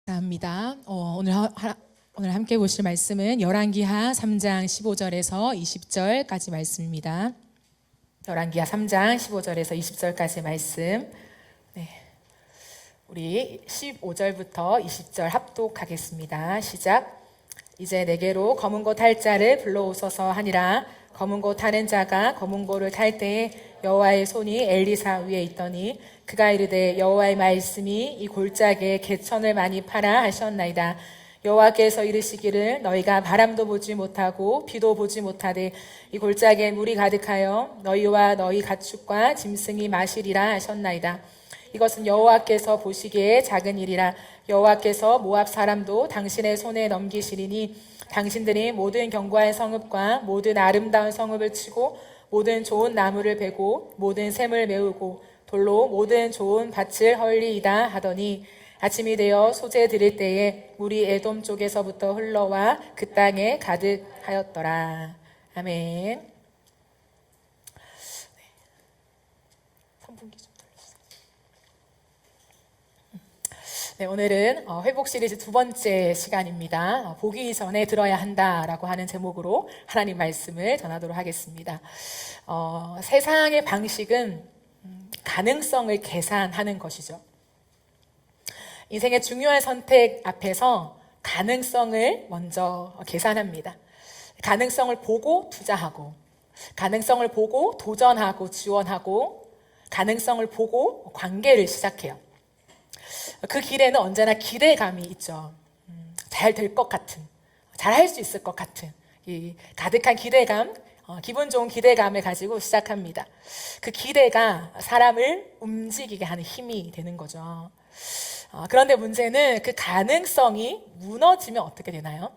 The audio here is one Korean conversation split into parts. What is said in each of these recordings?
감사합니다. 오늘 함께 보실 말씀은 열왕기하 3장 15절에서 20절까지 말씀입니다. 열왕기하 3장 15절에서 20절까지 말씀. 우리 15절부터 20절 합독하겠습니다. 시작. 이제 내게로 검은 고 탈 자를 불러오소서 하니라. 검은 고 타는 자가 검은 고를 탈 때에 여호와의 손이 엘리사 위에 있더니 그가 이르되 여호와의 말씀이 이 골짜기에 개천을 많이 파라 하셨나이다. 여호와께서 이르시기를 너희가 바람도 보지 못하고 비도 보지 못하되 이 골짜기에 물이 가득하여 너희와 너희 가축과 짐승이 마시리라 하셨나이다. 이것은 여호와께서 보시기에 작은 일이라. 여호와께서 모압 사람도 당신의 손에 넘기시리니 당신들이 모든 견고한 성읍과 모든 아름다운 성읍을 치고 모든 좋은 나무를 베고 모든 샘을 메우고 돌로 모든 좋은 밭을 헐리이다 하더니 아침이 되어 소재 드릴 때에 물이 에돔 쪽에서부터 흘러와 그 땅에 가득하였더라. 아멘. 선풍기 좀 돌려주세요. 오늘은 회복 시리즈 두 번째 시간입니다. 보기 전에 들어야 한다라고 하는 제목으로 하나님 말씀을 전하도록 하겠습니다. 세상의 방식은 가능성을 계산하는 것이죠. 인생의 중요한 선택 앞에서 가능성을 먼저 계산합니다. 가능성을 보고 투자하고, 가능성을 보고 도전하고 지원하고, 가능성을 보고 관계를 시작해요. 그 길에는 언제나 기대감이 있죠. 잘 될 것 같은, 잘 할 수 있을 것 같은 이 가득한 기대감, 기분 좋은 기대감을 가지고 시작합니다. 그 기대가 사람을 움직이게 하는 힘이 되는 거죠. 그런데 문제는 그 가능성이 무너지면 어떻게 되나요?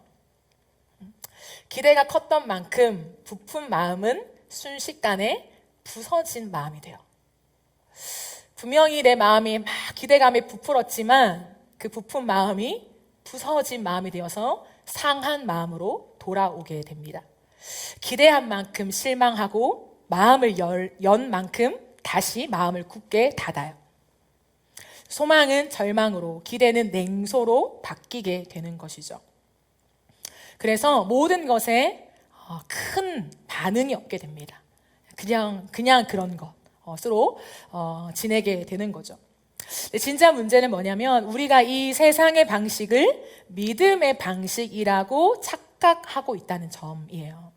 기대가 컸던 만큼 부푼 마음은 순식간에 부서진 마음이 돼요. 분명히 내 마음이 막 기대감에 부풀었지만 그 부푼 마음이 부서진 마음이 되어서 상한 마음으로 돌아오게 됩니다. 기대한 만큼 실망하고 마음을 연 만큼 다시 마음을 굳게 닫아요. 소망은 절망으로, 기대는 냉소로 바뀌게 되는 것이죠. 그래서 모든 것에 큰 반응이 없게 됩니다. 그냥 그런 것으로 지내게 되는 거죠. 진짜 문제는 뭐냐면 우리가 이 세상의 방식을 믿음의 방식이라고 착각하고 있다는 점이에요.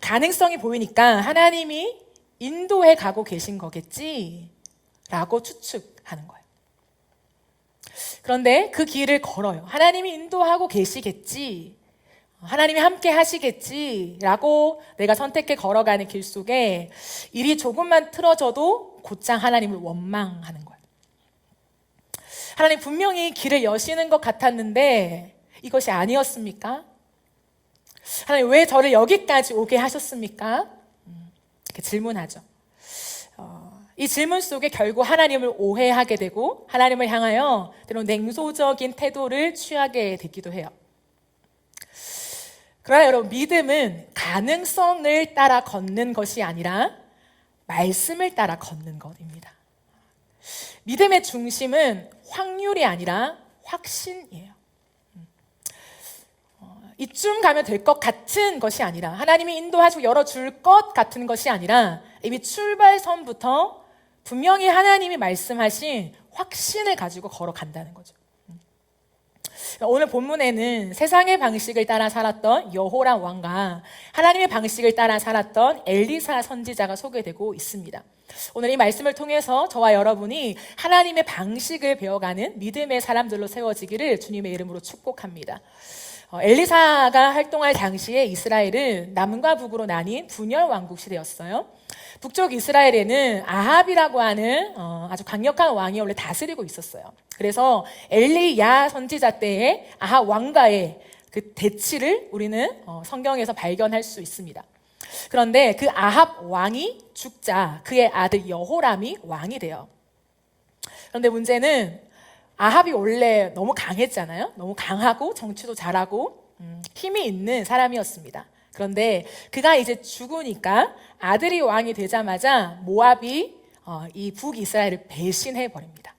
가능성이 보이니까 하나님이 인도해 가고 계신 거겠지 라고 추측하는 거예요. 그런데 그 길을 걸어요. 하나님이 인도하고 계시겠지, 하나님이 함께 하시겠지 라고 내가 선택해 걸어가는 길 속에 일이 조금만 틀어져도 곧장 하나님을 원망하는 거예요. 하나님 분명히 길을 여시는 것 같았는데 이것이 아니었습니까? 하나님 왜 저를 여기까지 오게 하셨습니까? 이렇게 질문하죠. 이 질문 속에 결국 하나님을 오해하게 되고 하나님을 향하여 때론 냉소적인 태도를 취하게 되기도 해요. 그러나 여러분, 믿음은 가능성을 따라 걷는 것이 아니라 말씀을 따라 걷는 것입니다. 믿음의 중심은 확률이 아니라 확신이에요. 이쯤 가면 될 것 같은 것이 아니라, 하나님이 인도하시고 열어줄 것 같은 것이 아니라 이미 출발선부터 분명히 하나님이 말씀하신 확신을 가지고 걸어간다는 거죠. 오늘 본문에는 세상의 방식을 따라 살았던 여호람 왕과 하나님의 방식을 따라 살았던 엘리사 선지자가 소개되고 있습니다. 오늘 이 말씀을 통해서 저와 여러분이 하나님의 방식을 배워가는 믿음의 사람들로 세워지기를 주님의 이름으로 축복합니다. 엘리사가 활동할 당시에 이스라엘은 남과 북으로 나뉜 분열 왕국 시대였어요. 북쪽 이스라엘에는 아합이라고 하는 아주 강력한 왕이 원래 다스리고 있었어요. 그래서 엘리야 선지자 때의 아합 왕과의 그 대치를 우리는 성경에서 발견할 수 있습니다. 그런데 그 아합 왕이 죽자 그의 아들 여호람이 왕이 돼요. 그런데 문제는 아합이 원래 너무 강했잖아요. 너무 강하고 정치도 잘하고 힘이 있는 사람이었습니다. 그런데 그가 이제 죽으니까 아들이 왕이 되자마자 모압이 이 북이스라엘을 배신해 버립니다.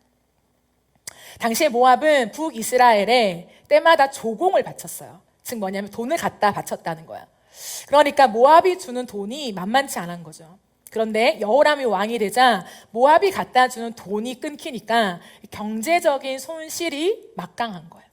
당시에 모압은 북이스라엘에 때마다 조공을 바쳤어요. 즉 뭐냐면 돈을 갖다 바쳤다는 거야. 그러니까 모압이 주는 돈이 만만치 않은 거죠. 그런데 여호람이 왕이 되자 모압이 갖다 주는 돈이 끊기니까 경제적인 손실이 막강한 거예요.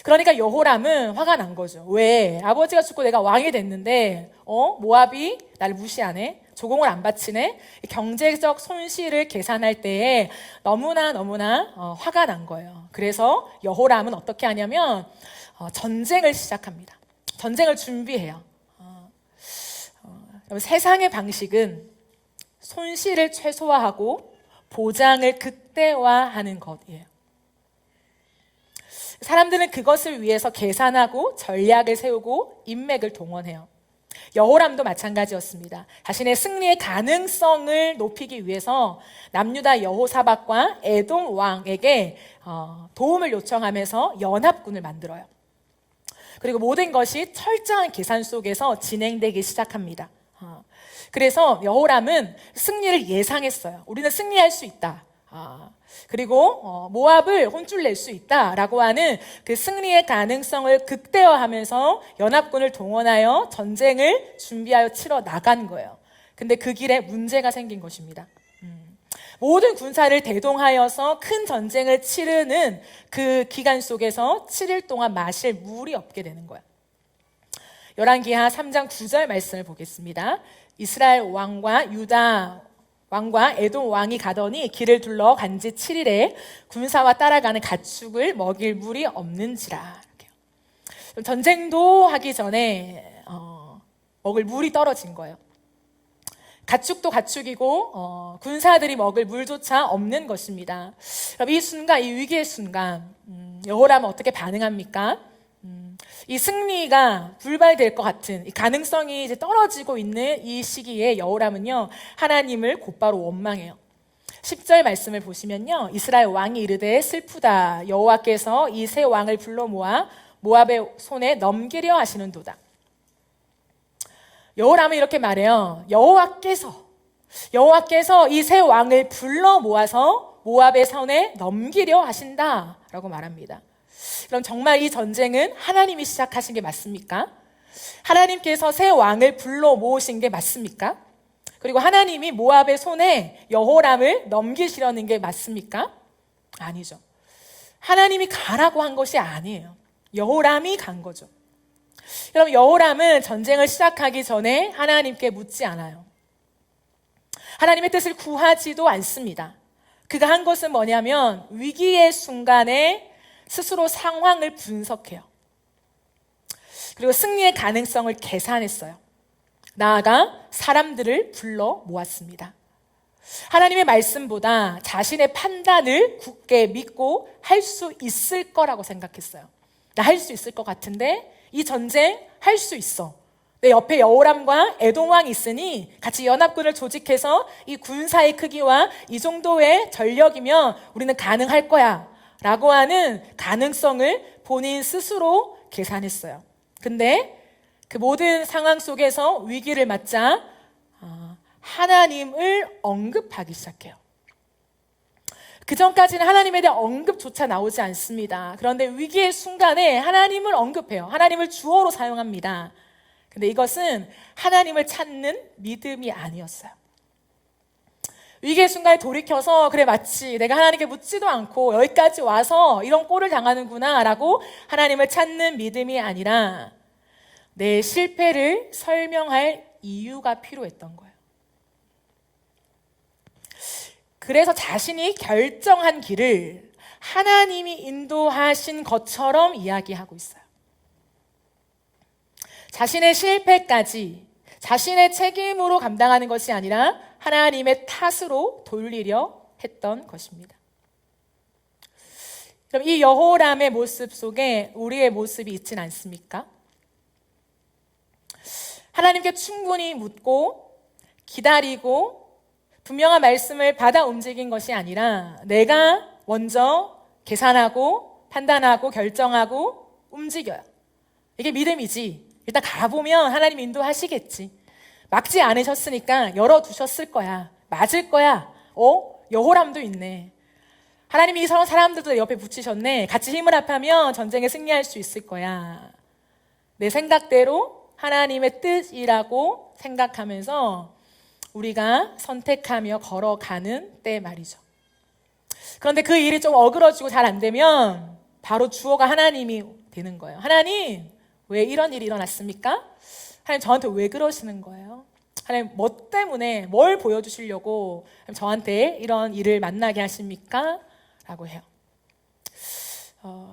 그러니까 여호람은 화가 난 거죠. 왜? 아버지가 죽고 내가 왕이 됐는데 모압이 나를 무시하네? 조공을 안 바치네? 경제적 손실을 계산할 때에 너무나 화가 난 거예요. 그래서 여호람은 어떻게 하냐면 전쟁을 시작합니다. 전쟁을 준비해요. 세상의 방식은 손실을 최소화하고 보장을 극대화하는 것이에요. 사람들은 그것을 위해서 계산하고 전략을 세우고 인맥을 동원해요. 여호람도 마찬가지였습니다. 자신의 승리의 가능성을 높이기 위해서 남유다 여호사밧과 에돔 왕에게 도움을 요청하면서 연합군을 만들어요. 그리고 모든 것이 철저한 계산 속에서 진행되기 시작합니다. 그래서 여호람은 승리를 예상했어요. 우리는 승리할 수 있다. 그리고 모압을 혼쭐낼 수 있다라고 하는 그 승리의 가능성을 극대화하면서 연합군을 동원하여 전쟁을 준비하여 치러 나간 거예요. 근데 그 길에 문제가 생긴 것입니다. 모든 군사를 대동하여서 큰 전쟁을 치르는 그 기간 속에서 7일 동안 마실 물이 없게 되는 거예요. 열왕기하 3장 9절 말씀을 보겠습니다. 이스라엘 왕과 유다 왕과 에돔 왕이 가더니 길을 둘러 간지 7일에 군사와 따라가는 가축을 먹일 물이 없는지라. 이렇게요. 전쟁도 하기 전에 먹을 물이 떨어진 거예요. 가축도 가축이고 군사들이 먹을 물조차 없는 것입니다. 그럼 이 순간, 이 위기의 순간 여호람은 어떻게 반응합니까? 이 승리가 불발될 것 같은 이 가능성이 이제 떨어지고 있는 이 시기에 여호람은요 하나님을 곧바로 원망해요. 10절 말씀을 보시면요, 이스라엘 왕이 이르되 슬프다. 여호와께서 이 새 왕을 불러 모아 모압의 손에 넘기려 하시는도다. 여호람은 이렇게 말해요. 여호와께서 이 새 왕을 불러 모아서 모압의 손에 넘기려 하신다라고 말합니다. 그럼 정말 이 전쟁은 하나님이 시작하신 게 맞습니까? 하나님께서 새 왕을 불러 모으신 게 맞습니까? 그리고 하나님이 모압의 손에 여호람을 넘기시려는 게 맞습니까? 아니죠. 하나님이 가라고 한 것이 아니에요. 여호람이 간 거죠. 그럼 여호람은 전쟁을 시작하기 전에 하나님께 묻지 않아요. 하나님의 뜻을 구하지도 않습니다. 그가 한 것은 뭐냐면 위기의 순간에 스스로 상황을 분석해요. 그리고 승리의 가능성을 계산했어요. 나아가 사람들을 불러 모았습니다. 하나님의 말씀보다 자신의 판단을 굳게 믿고 할 수 있을 거라고 생각했어요. 나 할 수 있을 것 같은데 이 전쟁 할 수 있어. 내 옆에 여호람과 에돔 왕이 있으니 같이 연합군을 조직해서 이 군사의 크기와 이 정도의 전력이면 우리는 가능할 거야 라고 하는 가능성을 본인 스스로 계산했어요. 근데 그 모든 상황 속에서 위기를 맞자 하나님을 언급하기 시작해요. 그 전까지는 하나님에 대한 언급조차 나오지 않습니다. 그런데 위기의 순간에 하나님을 언급해요. 하나님을 주어로 사용합니다. 근데 이것은 하나님을 찾는 믿음이 아니었어요. 위기의 순간에 돌이켜서 그래 마치 내가 하나님께 묻지도 않고 여기까지 와서 이런 꼴을 당하는구나 라고 하나님을 찾는 믿음이 아니라 내 실패를 설명할 이유가 필요했던 거예요. 그래서 자신이 결정한 길을 하나님이 인도하신 것처럼 이야기하고 있어요. 자신의 실패까지 자신의 책임으로 감당하는 것이 아니라 하나님의 탓으로 돌리려 했던 것입니다. 그럼 이 여호람의 모습 속에 우리의 모습이 있진 않습니까? 하나님께 충분히 묻고 기다리고 분명한 말씀을 받아 움직인 것이 아니라 내가 먼저 계산하고 판단하고 결정하고 움직여요. 이게 믿음이지. 일단 가보면 하나님 인도하시겠지. 막지 않으셨으니까 열어두셨을 거야. 맞을 거야. 여호람도 있네. 하나님이 이런 사람들도 옆에 붙이셨네. 같이 힘을 합하면 전쟁에 승리할 수 있을 거야. 내 생각대로 하나님의 뜻이라고 생각하면서 우리가 선택하며 걸어가는 때 말이죠. 그런데 그 일이 좀 어그러지고 잘 안 되면 바로 주어가 하나님이 되는 거예요. 하나님, 왜 이런 일이 일어났습니까? 하나님, 저한테 왜 그러시는 거예요? 하나님, 뭐 때문에 뭘 보여주시려고 저한테 이런 일을 만나게 하십니까? 라고 해요.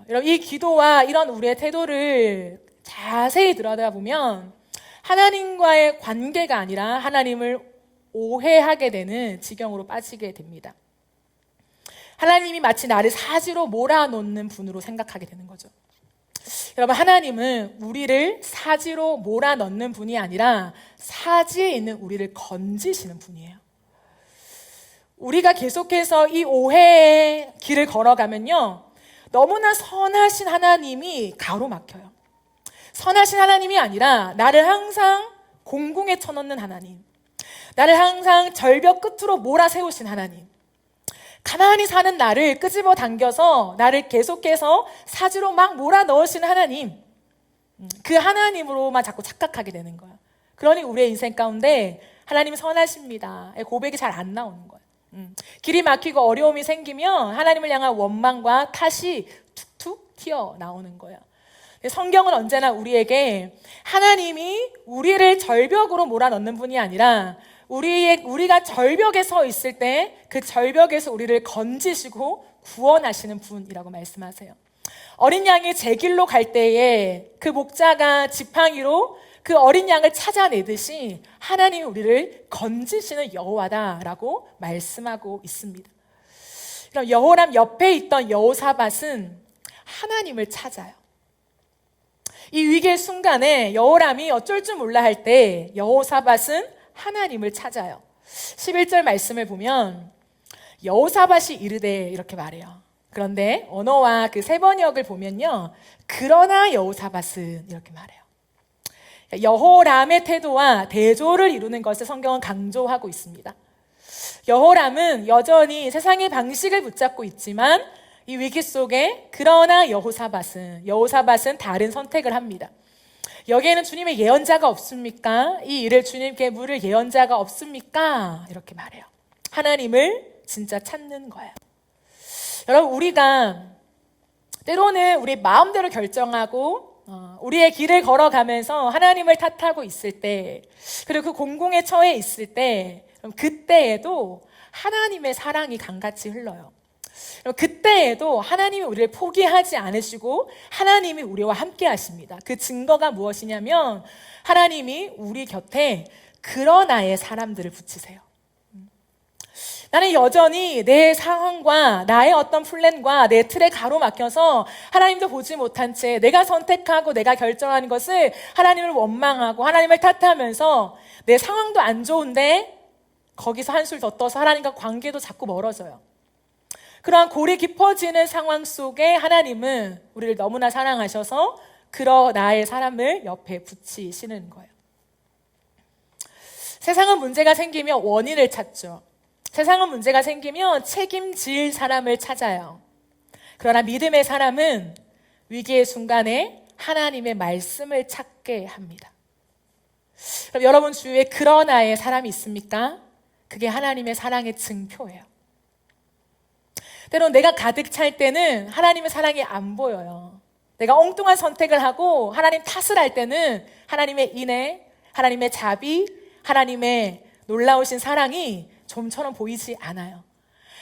여러분, 이 기도와 이런 우리의 태도를 자세히 들여다보면 하나님과의 관계가 아니라 하나님을 오해하게 되는 지경으로 빠지게 됩니다. 하나님이 마치 나를 사지로 몰아놓는 분으로 생각하게 되는 거죠. 여러분, 하나님은 우리를 사지로 몰아넣는 분이 아니라 사지에 있는 우리를 건지시는 분이에요. 우리가 계속해서 이 오해의 길을 걸어가면요, 너무나 선하신 하나님이 가로막혀요. 선하신 하나님이 아니라 나를 항상 공궁에 쳐넣는 하나님, 나를 항상 절벽 끝으로 몰아세우신 하나님, 가만히 사는 나를 끄집어 당겨서 나를 계속해서 사지로 막 몰아넣으시는 하나님, 그 하나님으로만 자꾸 착각하게 되는 거예요. 그러니 우리의 인생 가운데 하나님이 선하십니다 고백이 잘 안 나오는 거예요. 길이 막히고 어려움이 생기면 하나님을 향한 원망과 탓이 툭툭 튀어나오는 거예요. 성경은 언제나 우리에게 하나님이 우리를 절벽으로 몰아넣는 분이 아니라 우리가 절벽에 서 있을 때 그 절벽에서 우리를 건지시고 구원하시는 분이라고 말씀하세요. 어린 양이 제 길로 갈 때에 그 목자가 지팡이로 그 어린 양을 찾아내듯이 하나님이 우리를 건지시는 여호와다라고 말씀하고 있습니다. 그럼 여호람 옆에 있던 여호사밧은 하나님을 찾아요. 이 위기의 순간에 여호람이 어쩔 줄 몰라 할 때 여호사밧은 하나님을 찾아요. 11절 말씀을 보면 여호사밧이 이르되 이렇게 말해요. 그런데 언어와 그 세번역을 보면요, 그러나 여호사밧은 이렇게 말해요. 여호람의 태도와 대조를 이루는 것을 성경은 강조하고 있습니다. 여호람은 여전히 세상의 방식을 붙잡고 있지만 이 위기 속에 그러나 여호사밧은 다른 선택을 합니다. 여기에는 주님의 예언자가 없습니까? 이 일을 주님께 물을 예언자가 없습니까? 이렇게 말해요. 하나님을 진짜 찾는 거예요. 여러분, 우리가 때로는 우리 마음대로 결정하고 우리의 길을 걸어가면서 하나님을 탓하고 있을 때, 그리고 그 공공에 처해 있을 때, 그때에도 하나님의 사랑이 강같이 흘러요. 그때에도 하나님이 우리를 포기하지 않으시고 하나님이 우리와 함께 하십니다. 그 증거가 무엇이냐면 하나님이 우리 곁에 그러나의 사람들을 붙이세요. 나는 여전히 내 상황과 나의 어떤 플랜과 내 틀에 가로막혀서 하나님도 보지 못한 채 내가 선택하고 내가 결정하는 것을 하나님을 원망하고 하나님을 탓하면서 내 상황도 안 좋은데 거기서 한술 더 떠서 하나님과 관계도 자꾸 멀어져요. 그러한 골이 깊어지는 상황 속에 하나님은 우리를 너무나 사랑하셔서 그러나의 사람을 옆에 붙이시는 거예요. 세상은 문제가 생기면 원인을 찾죠. 세상은 문제가 생기면 책임질 사람을 찾아요. 그러나 믿음의 사람은 위기의 순간에 하나님의 말씀을 찾게 합니다. 그럼 여러분 주위에 그러나의 사람이 있습니까? 그게 하나님의 사랑의 증표예요. 때론 내가 가득 찰 때는 하나님의 사랑이 안 보여요. 내가 엉뚱한 선택을 하고 하나님 탓을 할 때는 하나님의 인애, 하나님의 자비, 하나님의 놀라우신 사랑이 좀처럼 보이지 않아요.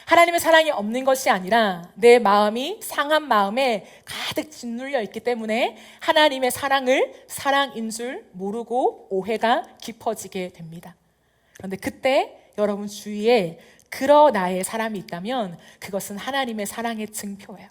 하나님의 사랑이 없는 것이 아니라 내 마음이 상한 마음에 가득 짓눌려 있기 때문에 하나님의 사랑을 사랑인 줄 모르고 오해가 깊어지게 됩니다. 그런데 그때 여러분 주위에 그러나의 사람이 있다면 그것은 하나님의 사랑의 증표예요.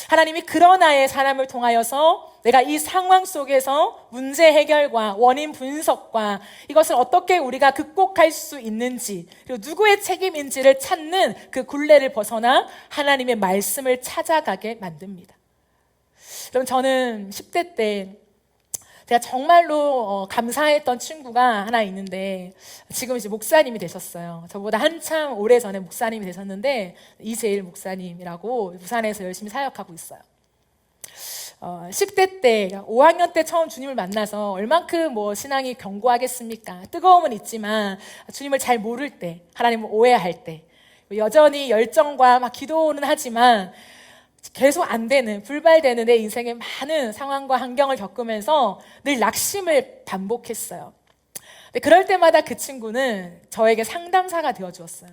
하나님이 그러나의 사람을 통하여서 내가 이 상황 속에서 문제 해결과 원인 분석과 이것을 어떻게 우리가 극복할 수 있는지, 그리고 누구의 책임인지를 찾는 그 굴레를 벗어나 하나님의 말씀을 찾아가게 만듭니다. 그럼 저는 10대 때 제가 정말로 감사했던 친구가 하나 있는데 지금 이제 목사님이 되셨어요. 저보다 한참 오래전에 목사님이 되셨는데 이재일 목사님이라고 부산에서 열심히 사역하고 있어요. 10대 때, 5학년 때 처음 주님을 만나서 얼만큼 신앙이 견고하겠습니까? 뜨거움은 있지만 주님을 잘 모를 때, 하나님을 오해할 때, 여전히 열정과 막 기도는 하지만 계속 안 되는, 불발되는 내 인생의 많은 상황과 환경을 겪으면서 늘 낙심을 반복했어요. 근데 그럴 때마다 그 친구는 저에게 상담사가 되어주었어요.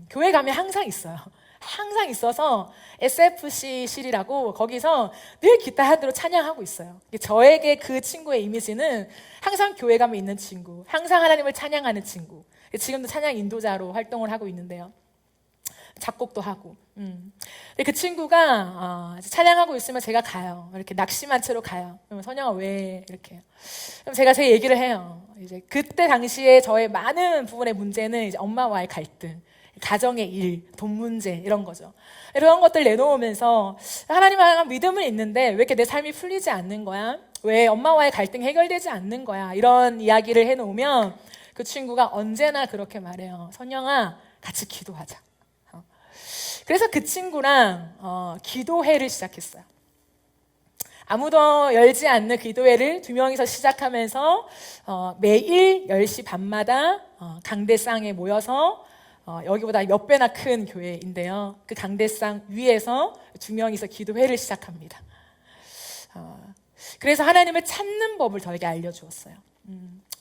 교회 가면 항상 있어요. 항상 있어서 SFC실이라고 거기서 늘 기타 한 대로 찬양하고 있어요. 저에게 그 친구의 이미지는 항상 교회 가면 있는 친구, 항상 하나님을 찬양하는 친구. 지금도 찬양 인도자로 활동을 하고 있는데요. 작곡도 하고. 근데 그 친구가 찬양하고 있으면 제가 가요. 이렇게 낙심한 채로 가요. 그러면 선영아 왜 이렇게? 그럼 제가 제 얘기를 해요. 이제 그때 당시에 저의 많은 부분의 문제는 이제 엄마와의 갈등, 가정의 일, 돈 문제 이런 거죠. 이런 것들 내놓으면서 하나님의 믿음은 있는데 왜 이렇게 내 삶이 풀리지 않는 거야? 왜 엄마와의 갈등이 해결되지 않는 거야? 이런 이야기를 해놓으면 그 친구가 언제나 그렇게 말해요. 선영아, 같이 기도하자. 그래서 그 친구랑 기도회를 시작했어요. 아무도 열지 않는 기도회를 2명이서 시작하면서 매일 10시 반마다 강대상에 모여서 여기보다 몇 배나 큰 교회인데요. 그 강대상 위에서 2명이서 기도회를 시작합니다. 그래서 하나님을 찾는 법을 저에게 알려주었어요.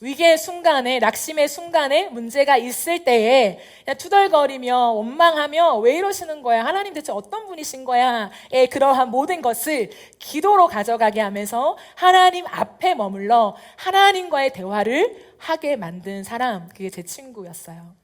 위기의 순간에, 낙심의 순간에 문제가 있을 때에 그냥 투덜거리며 원망하며 왜 이러시는 거야? 하나님 대체 어떤 분이신 거야? 그러한 모든 것을 기도로 가져가게 하면서 하나님 앞에 머물러 하나님과의 대화를 하게 만든 사람, 그게 제 친구였어요.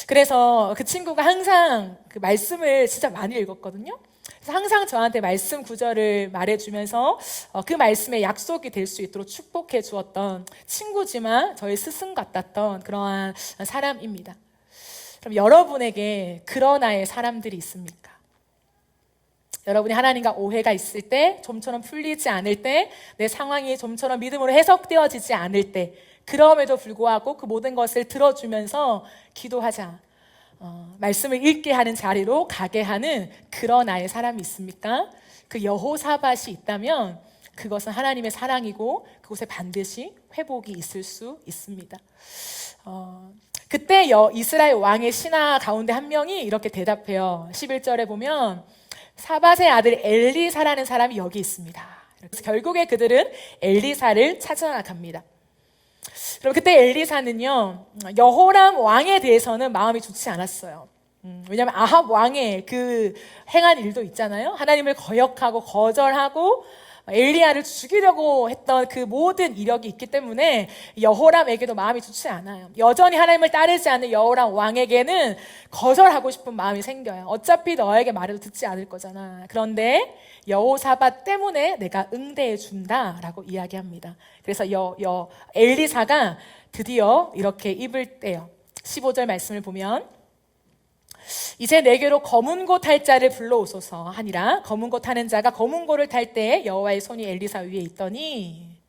그래서 그 친구가 항상 그 말씀을 진짜 많이 읽었거든요. 그래서 항상 저한테 말씀 구절을 말해주면서 그 말씀에 약속이 될 수 있도록 축복해 주었던 친구지만 저희 스승 같았던 그러한 사람입니다. 그럼 여러분에게 그런 나의 사람들이 있습니까? 여러분이 하나님과 오해가 있을 때, 좀처럼 풀리지 않을 때, 내 상황이 좀처럼 믿음으로 해석되어지지 않을 때, 그럼에도 불구하고 그 모든 것을 들어주면서 기도하자. 말씀을 읽게 하는 자리로 가게 하는 그런 나의 사람이 있습니까? 그 여호사밧이 있다면 그것은 하나님의 사랑이고 그곳에 반드시 회복이 있을 수 있습니다. 그때 이스라엘 왕의 신하 가운데 한 명이 이렇게 대답해요. 11절에 보면 사밧의 아들 엘리사라는 사람이 여기 있습니다. 그래서 결국에 그들은 엘리사를 찾아나갑니다. 그럼 그때 엘리사는요, 여호람 왕에 대해서는 마음이 좋지 않았어요. 왜냐하면 아합 왕의 그 행한 일도 있잖아요. 하나님을 거역하고 거절하고 엘리야를 죽이려고 했던 그 모든 이력이 있기 때문에 여호람에게도 마음이 좋지 않아요. 여전히 하나님을 따르지 않는 여호람 왕에게는 거절하고 싶은 마음이 생겨요. 어차피 너에게 말해도 듣지 않을 거잖아. 그런데 여호사밧 때문에 내가 응대해 준다라고 이야기합니다. 그래서 엘리사가 드디어 이렇게 입을 떼요. 15절 말씀을 보면 이제 내게로 검은 고 탈 자를 불러오소서 하니라. 검은 고 타는 자가 검은 고를 탈 때에 여호와의 손이 엘리사 위에 있더니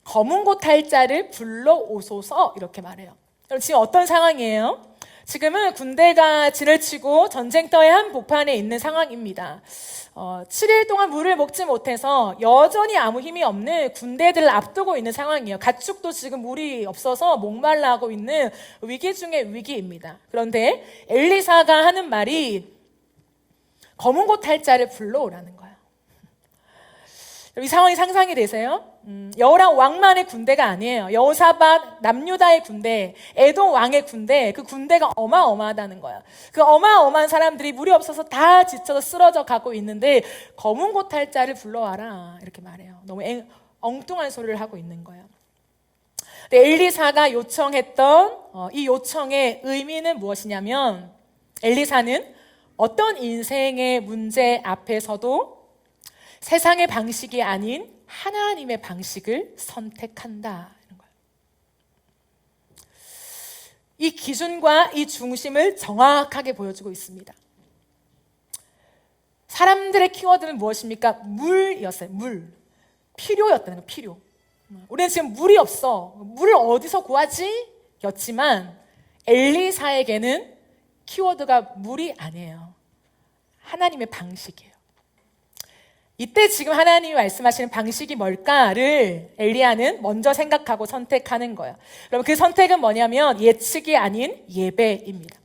검은 고 탈 자를 불러오소서 이렇게 말해요. 그럼 지금 어떤 상황이에요? 지금은 군대가 진을 치고 전쟁터의 한 복판에 있는 상황입니다. 7일 동안 물을 먹지 못해서 여전히 아무 힘이 없는 군대들을 앞두고 있는 상황이에요. 가축도 지금 물이 없어서 목말라하고 있는 위기 중에 위기입니다. 그런데 엘리사가 하는 말이 검은 고 탈 자를 불러오라는 거예요. 이 상황이 상상이 되세요? 여호람 왕만의 군대가 아니에요. 여호사밧 남유다의 군대, 에돔 왕의 군대, 그 군대가 어마어마하다는 거야. 그 어마어마한 사람들이 물이 없어서 다 지쳐서 쓰러져 가고 있는데 검은 고 탈 자를 불러와라 이렇게 말해요. 너무 엉뚱한 소리를 하고 있는 거예요. 엘리사가 요청했던 이 요청의 의미는 무엇이냐면 엘리사는 어떤 인생의 문제 앞에서도 세상의 방식이 아닌 하나님의 방식을 선택한다. 이런 거예요. 이 기준과 이 중심을 정확하게 보여주고 있습니다. 사람들의 키워드는 무엇입니까? 물이었어요. 물. 필요였다는 거예요. 필요. 우리는 지금 물이 없어. 물을 어디서 구하지? 였지만 엘리사에게는 키워드가 물이 아니에요. 하나님의 방식이에요. 이때 지금 하나님이 말씀하시는 방식이 뭘까를 엘리야는 먼저 생각하고 선택하는 거예요. 여러분, 그 선택은 뭐냐면 예측이 아닌 예배입니다.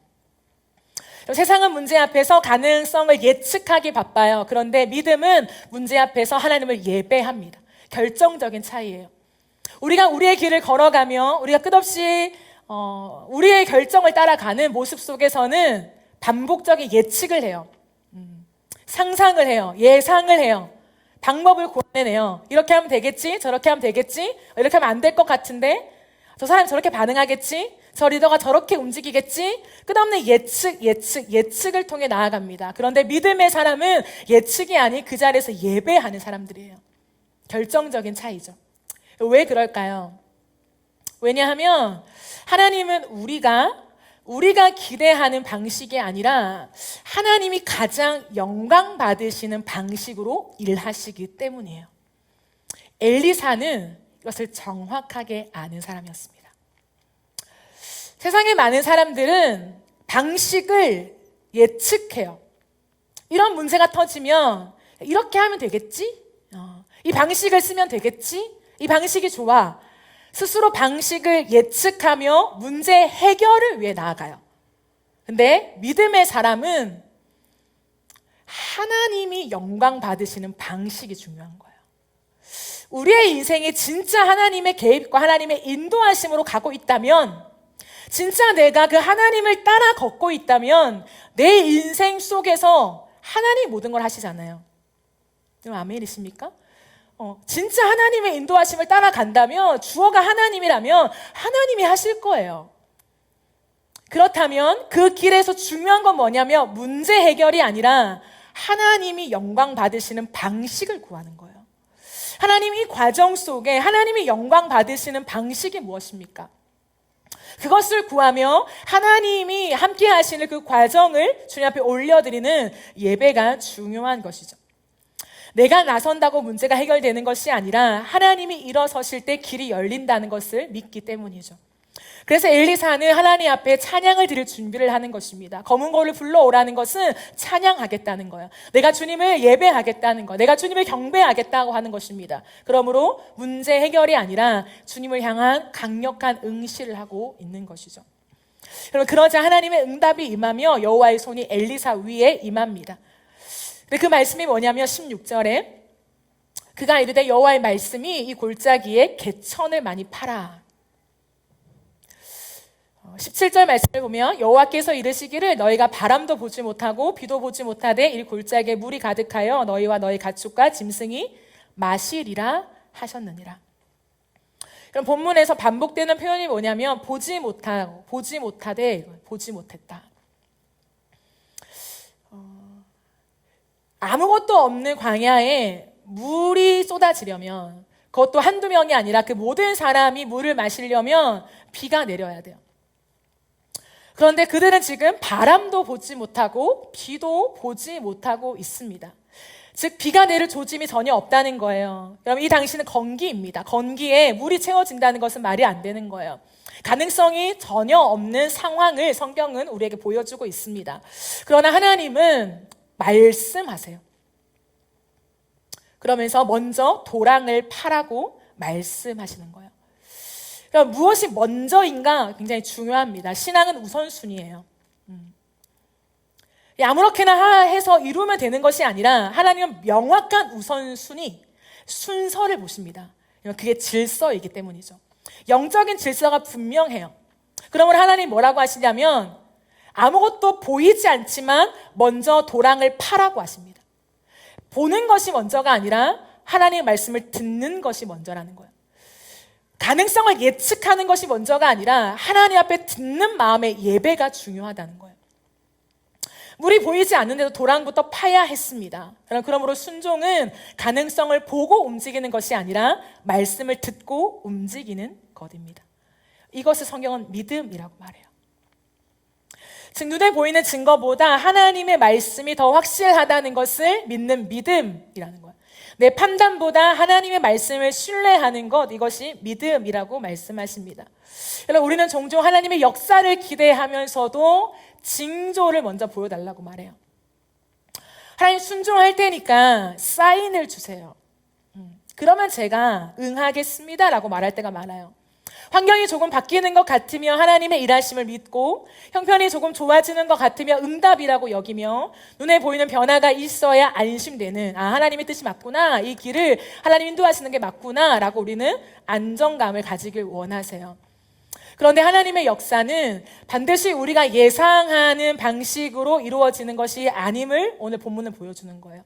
세상은 문제 앞에서 가능성을 예측하기 바빠요. 그런데 믿음은 문제 앞에서 하나님을 예배합니다. 결정적인 차이예요. 우리가 우리의 길을 걸어가며 우리가 끝없이 우리의 결정을 따라가는 모습 속에서는 반복적인 예측을 해요. 상상을 해요. 예상을 해요. 방법을 고안해내요. 이렇게 하면 되겠지? 저렇게 하면 되겠지? 이렇게 하면 안 될 것 같은데? 저 사람이 저렇게 반응하겠지? 저 리더가 저렇게 움직이겠지? 끝없는 예측을 통해 나아갑니다. 그런데 믿음의 사람은 예측이 아닌 그 자리에서 예배하는 사람들이에요. 결정적인 차이죠. 왜 그럴까요? 왜냐하면 하나님은 우리가 기대하는 방식이 아니라 하나님이 가장 영광 받으시는 방식으로 일하시기 때문이에요. 엘리사는 이것을 정확하게 아는 사람이었습니다. 세상의 많은 사람들은 방식을 예측해요. 이런 문제가 터지면 이렇게 하면 되겠지? 이 방식을 쓰면 되겠지? 이 방식이 좋아. 스스로 방식을 예측하며 문제 해결을 위해 나아가요. 근데 믿음의 사람은 하나님이 영광 받으시는 방식이 중요한 거예요. 우리의 인생이 진짜 하나님의 개입과 하나님의 인도하심으로 가고 있다면, 진짜 내가 그 하나님을 따라 걷고 있다면 내 인생 속에서 하나님이 모든 걸 하시잖아요. 아멘이십니까? 진짜 하나님의 인도하심을 따라간다면, 주어가 하나님이라면 하나님이 하실 거예요. 그렇다면 그 길에서 중요한 건 뭐냐면 문제 해결이 아니라 하나님이 영광 받으시는 방식을 구하는 거예요. 하나님 이 과정 속에 하나님이 영광 받으시는 방식이 무엇입니까? 그것을 구하며 하나님이 함께 하시는 그 과정을 주님 앞에 올려드리는 예배가 중요한 것이죠. 내가 나선다고 문제가 해결되는 것이 아니라 하나님이 일어서실 때 길이 열린다는 것을 믿기 때문이죠. 그래서 엘리사는 하나님 앞에 찬양을 드릴 준비를 하는 것입니다. 검은 고를 불러오라는 것은 찬양하겠다는 거예요. 내가 주님을 예배하겠다는 거, 내가 주님을 경배하겠다고 하는 것입니다. 그러므로 문제 해결이 아니라 주님을 향한 강력한 응시를 하고 있는 것이죠. 여러분, 그러자 하나님의 응답이 임하며 여호와의 손이 엘리사 위에 임합니다. 근데 그 말씀이 뭐냐면 16절에 그가 이르되 여호와의 말씀이 이 골짜기에 개천을 많이 파라. 17절 말씀을 보면 여호와께서 이르시기를 너희가 바람도 보지 못하고 비도 보지 못하되 이 골짜기에 물이 가득하여 너희와 너희 가축과 짐승이 마시리라 하셨느니라. 그럼 본문에서 반복되는 표현이 뭐냐면 보지 못하고 보지 못하되 보지 못했다. 아무것도 없는 광야에 물이 쏟아지려면, 그것도 한두 명이 아니라 그 모든 사람이 물을 마시려면 비가 내려야 돼요. 그런데 그들은 지금 바람도 보지 못하고 비도 보지 못하고 있습니다. 즉 비가 내릴 조짐이 전혀 없다는 거예요. 여러분, 이 당시는 건기입니다. 건기에 물이 채워진다는 것은 말이 안 되는 거예요. 가능성이 전혀 없는 상황을 성경은 우리에게 보여주고 있습니다. 그러나 하나님은 말씀하세요. 그러면서 먼저 도랑을 파라고 말씀하시는 거예요. 그러니까 무엇이 먼저인가 굉장히 중요합니다. 신앙은 우선순위예요. 아무렇게나 해서 이루면 되는 것이 아니라 하나님은 명확한 우선순위, 순서를 보십니다. 그게 질서이기 때문이죠. 영적인 질서가 분명해요. 그러면 하나님 뭐라고 하시냐면 아무것도 보이지 않지만 먼저 도랑을 파라고 하십니다. 보는 것이 먼저가 아니라 하나님의 말씀을 듣는 것이 먼저라는 거예요. 가능성을 예측하는 것이 먼저가 아니라 하나님 앞에 듣는 마음의 예배가 중요하다는 거예요. 물이 보이지 않는데도 도랑부터 파야 했습니다. 그러므로 순종은 가능성을 보고 움직이는 것이 아니라 말씀을 듣고 움직이는 것입니다. 이것을 성경은 믿음이라고 말해요. 즉 눈에 보이는 증거보다 하나님의 말씀이 더 확실하다는 것을 믿는 믿음이라는 거예요. 내 판단보다 하나님의 말씀을 신뢰하는 것, 이것이 믿음이라고 말씀하십니다. 여러분, 우리는 종종 하나님의 역사를 기대하면서도 징조를 먼저 보여달라고 말해요. 하나님 순종할 테니까 사인을 주세요. 그러면 제가 응하겠습니다 라고 말할 때가 많아요. 환경이 조금 바뀌는 것 같으며 하나님의 일하심을 믿고, 형편이 조금 좋아지는 것 같으며 응답이라고 여기며, 눈에 보이는 변화가 있어야 안심되는, 하나님의 뜻이 맞구나, 이 길을 하나님 인도하시는 게 맞구나 라고 우리는 안정감을 가지길 원하세요. 그런데 하나님의 역사는 반드시 우리가 예상하는 방식으로 이루어지는 것이 아님을 오늘 본문은 보여주는 거예요.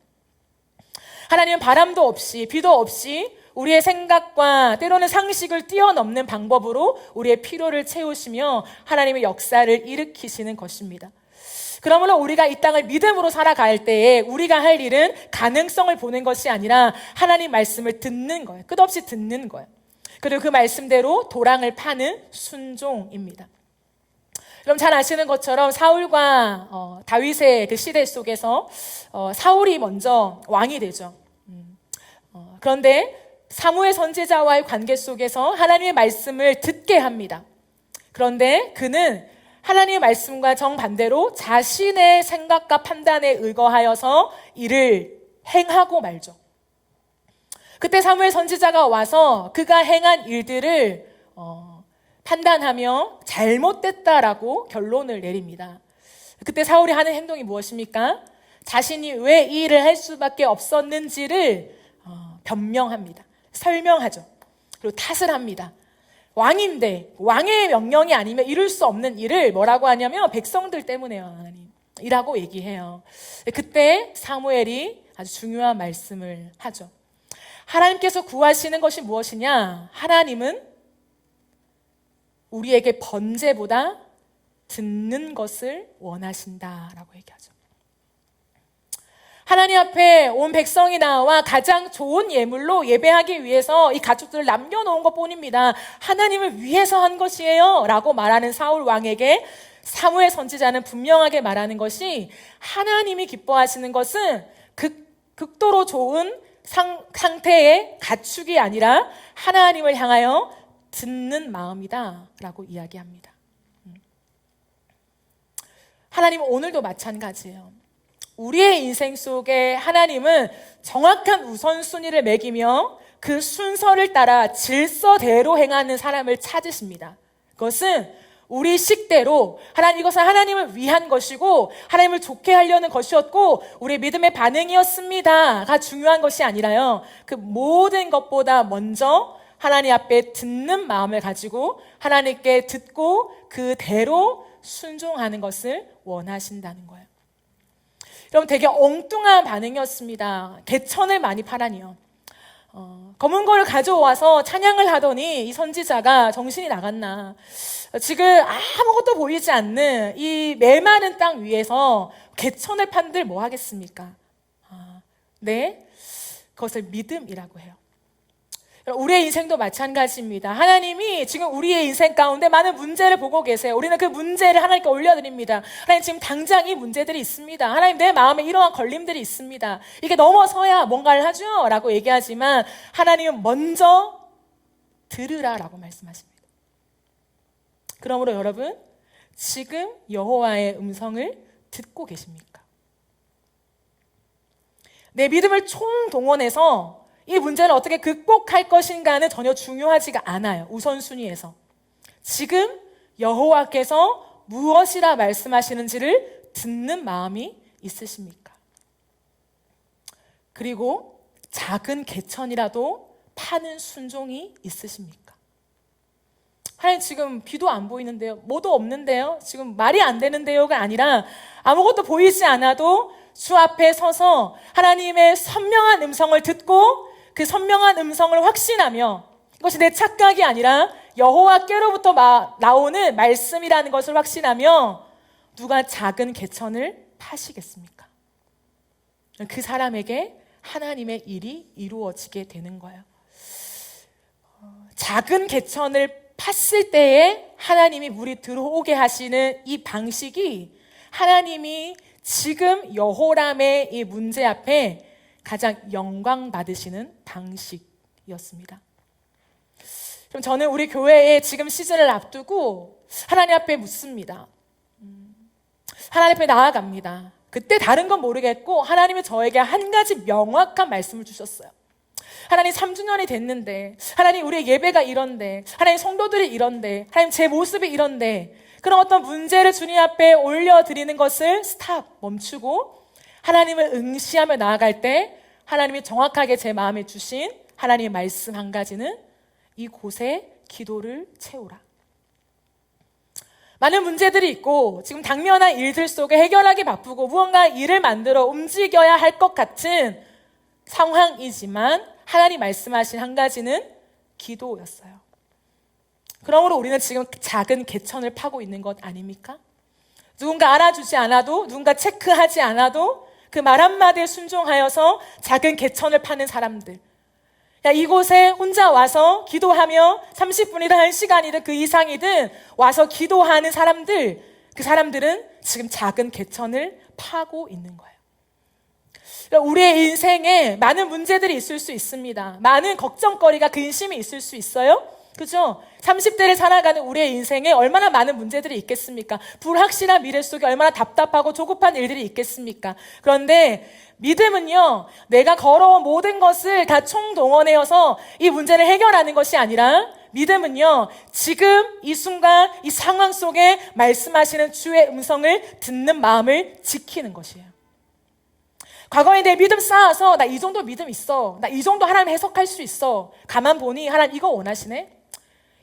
하나님은 바람도 없이 비도 없이 우리의 생각과 때로는 상식을 뛰어넘는 방법으로 우리의 필요를 채우시며 하나님의 역사를 일으키시는 것입니다. 그러므로 우리가 이 땅을 믿음으로 살아갈 때에 우리가 할 일은 가능성을 보는 것이 아니라 하나님 말씀을 듣는 거예요. 끝없이 듣는 거예요. 그리고 그 말씀대로 도랑을 파는 순종입니다. 여러분 잘 아시는 것처럼 사울과 다윗의 그 시대 속에서 사울이 먼저 왕이 되죠. 그런데 사무엘 선지자와의 관계 속에서 하나님의 말씀을 듣게 합니다. 그런데 그는 하나님의 말씀과 정반대로 자신의 생각과 판단에 의거하여서 이를 행하고 말죠. 그때 사무엘 선지자가 와서 그가 행한 일들을 판단하며 잘못됐다라고 결론을 내립니다. 그때 사울이 하는 행동이 무엇입니까? 자신이 왜 이 일을 할 수밖에 없었는지를 변명합니다. 설명하죠. 그리고 탓을 합니다. 왕인데 왕의 명령이 아니면 이룰 수 없는 일을 뭐라고 하냐면 백성들 때문에요, 하나님 이라고 얘기해요. 그때 사무엘이 아주 중요한 말씀을 하죠. 하나님께서 구하시는 것이 무엇이냐? 하나님은 우리에게 번제보다 듣는 것을 원하신다라고 얘기하죠. 하나님 앞에 온 백성이 나와 가장 좋은 예물로 예배하기 위해서 이 가축들을 남겨놓은 것 뿐입니다. 하나님을 위해서 한 것이에요 라고 말하는 사울 왕에게 사무엘 선지자는 분명하게 말하는 것이, 하나님이 기뻐하시는 것은 극도로 좋은 상태의 가축이 아니라 하나님을 향하여 듣는 마음이다 라고 이야기합니다. 하나님은 오늘도 마찬가지예요. 우리의 인생 속에 하나님은 정확한 우선순위를 매기며 그 순서를 따라 질서대로 행하는 사람을 찾으십니다. 그것은 우리 식대로 이것은 하나님을 위한 것이고 하나님을 좋게 하려는 것이었고 우리의 믿음의 반응이었습니다가 중요한 것이 아니라요, 그 모든 것보다 먼저 하나님 앞에 듣는 마음을 가지고 하나님께 듣고 그대로 순종하는 것을 원하신다는 거예요. 여러분 되게 엉뚱한 반응이었습니다. 개천을 많이 파라니요. 검은 거를 가져와서 찬양을 하더니 이 선지자가 정신이 나갔나, 지금 아무것도 보이지 않는 이 메마른 땅 위에서 개천을 판들 뭐 하겠습니까? 네, 그것을 믿음이라고 해요. 우리의 인생도 마찬가지입니다. 하나님이 지금 우리의 인생 가운데 많은 문제를 보고 계세요. 우리는 그 문제를 하나님께 올려드립니다. 하나님 지금 당장 이 문제들이 있습니다. 하나님 내 마음에 이러한 걸림들이 있습니다. 이게 넘어서야 뭔가를 하죠 라고 얘기하지만 하나님은 먼저 들으라라고 말씀하십니다. 그러므로 여러분 지금 여호와의 음성을 듣고 계십니까? 내 믿음을 총동원해서 이 문제를 어떻게 극복할 것인가는 전혀 중요하지가 않아요. 우선순위에서 지금 여호와께서 무엇이라 말씀하시는지를 듣는 마음이 있으십니까? 그리고 작은 개천이라도 파는 순종이 있으십니까? 하나님 지금 비도 안 보이는데요, 뭐도 없는데요, 지금 말이 안 되는데요가 아니라 아무것도 보이지 않아도 주 앞에 서서 하나님의 선명한 음성을 듣고 그 선명한 음성을 확신하며, 이것이 내 착각이 아니라 여호와께로부터 나오는 말씀이라는 것을 확신하며 누가 작은 개천을 파시겠습니까? 그 사람에게 하나님의 일이 이루어지게 되는 거예요. 작은 개천을 팠을 때에 하나님이 물이 들어오게 하시는 이 방식이 하나님이 지금 여호람의 이 문제 앞에 가장 영광 받으시는 방식이었습니다. 그럼 저는 우리 교회에 지금 시즌을 앞두고 하나님 앞에 묻습니다. 하나님 앞에 나아갑니다. 그때 다른 건 모르겠고 하나님은 저에게 한 가지 명확한 말씀을 주셨어요. 하나님 3주년이 됐는데, 하나님 우리의 예배가 이런데, 하나님 성도들이 이런데, 하나님 제 모습이 이런데, 그런 어떤 문제를 주님 앞에 올려드리는 것을 멈추고 하나님을 응시하며 나아갈 때 하나님이 정확하게 제 마음에 주신 하나님의 말씀 한 가지는 이곳에 기도를 채우라. 많은 문제들이 있고 지금 당면한 일들 속에 해결하기 바쁘고 무언가 일을 만들어 움직여야 할 것 같은 상황이지만 하나님 말씀하신 한 가지는 기도였어요. 그러므로 우리는 지금 작은 개천을 파고 있는 것 아닙니까? 누군가 알아주지 않아도, 누군가 체크하지 않아도 그 말 한마디에 순종하여서 작은 개천을 파는 사람들. 이곳에 혼자 와서 기도하며 30분이든 1시간이든 그 이상이든 와서 기도하는 사람들, 그 사람들은 지금 작은 개천을 파고 있는 거예요. 우리의 인생에 많은 문제들이 있을 수 있습니다. 많은 걱정거리가, 근심이 있을 수 있어요. 그죠? 30대를 살아가는 우리의 인생에 얼마나 많은 문제들이 있겠습니까? 불확실한 미래 속에 얼마나 답답하고 조급한 일들이 있겠습니까? 그런데 믿음은요, 내가 걸어온 모든 것을 다 총동원해서 이 문제를 해결하는 것이 아니라 믿음은요, 지금 이 순간 이 상황 속에 말씀하시는 주의 음성을 듣는 마음을 지키는 것이에요. 과거에 내 믿음 쌓아서 나 이 정도 믿음 있어, 나 이 정도 하나님 해석할 수 있어, 가만 보니 하나님 이거 원하시네?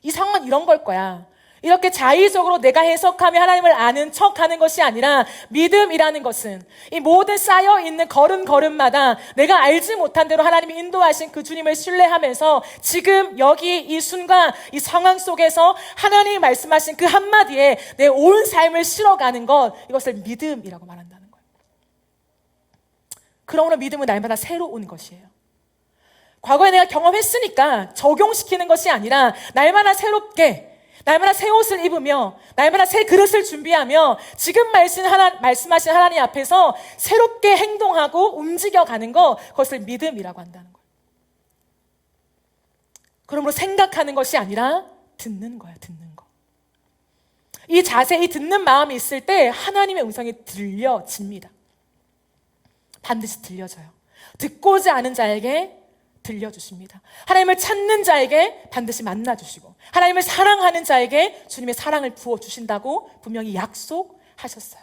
이 상황은 이런 걸 거야. 이렇게 자의적으로 내가 해석하며 하나님을 아는 척하는 것이 아니라 믿음이라는 것은 이 모든 쌓여있는 걸음걸음마다 내가 알지 못한 대로 하나님이 인도하신 그 주님을 신뢰하면서 지금 여기 이 순간 이 상황 속에서 하나님이 말씀하신 그 한마디에 내 온 삶을 실어가는 것, 이것을 믿음이라고 말한다는 거예요. 그러므로 믿음은 날마다 새로운 것이에요. 과거에 내가 경험했으니까 적용시키는 것이 아니라 날마다 새롭게, 날마다 새 옷을 입으며 날마다 새 그릇을 준비하며 지금 말씀하신 하나님 앞에서 새롭게 행동하고 움직여가는 것, 그것을 믿음이라고 한다는 거예요. 그러므로 생각하는 것이 아니라 듣는 거예요. 듣는 거. 이 자세, 이 듣는 마음이 있을 때 하나님의 음성이 들려집니다. 반드시 들려져요. 듣고자 하는 자에게 들려주십니다. 하나님을 찾는 자에게 반드시 만나주시고 하나님을 사랑하는 자에게 주님의 사랑을 부어주신다고 분명히 약속하셨어요.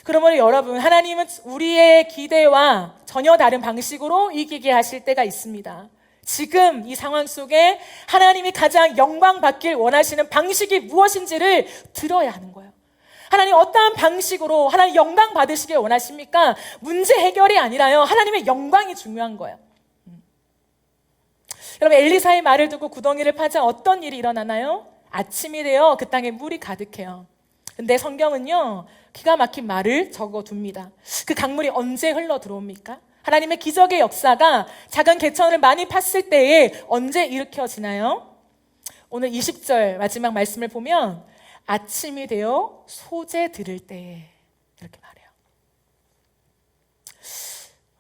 그러므로 여러분, 하나님은 우리의 기대와 전혀 다른 방식으로 이기게 하실 때가 있습니다. 지금 이 상황 속에 하나님이 가장 영광 받길 원하시는 방식이 무엇인지를 들어야 하는 거예요. 하나님 어떠한 방식으로 하나님 영광 받으시길 원하십니까? 문제 해결이 아니라요, 하나님의 영광이 중요한 거예요. 여러분, 엘리사의 말을 듣고 구덩이를 파자 어떤 일이 일어나나요? 아침이 되어 그 땅에 물이 가득해요. 근데 성경은요, 기가 막힌 말을 적어둡니다. 그 강물이 언제 흘러 들어옵니까? 하나님의 기적의 역사가 작은 개천을 많이 팠을 때에 언제 일으켜지나요? 오늘 20절 마지막 말씀을 보면 아침이 되어 소재 들을 때에, 이렇게 말해요.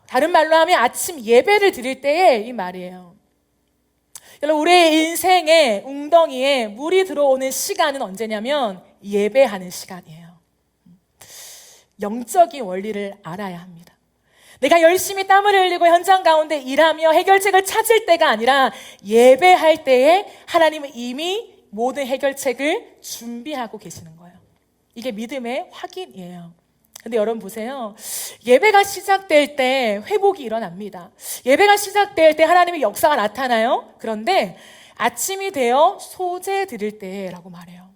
다른 말로 하면 아침 예배를 드릴 때에 이 말이에요. 여러분, 우리의 인생의 웅덩이에 물이 들어오는 시간은 언제냐면 예배하는 시간이에요. 영적인 원리를 알아야 합니다. 내가 열심히 땀을 흘리고 현장 가운데 일하며 해결책을 찾을 때가 아니라 예배할 때에 하나님은 이미 모든 해결책을 준비하고 계시는 거예요. 이게 믿음의 확인이에요. 근데 여러분 보세요. 예배가 시작될 때 회복이 일어납니다. 예배가 시작될 때 하나님의 역사가 나타나요. 그런데 아침이 되어 소재 드릴 때라고 말해요.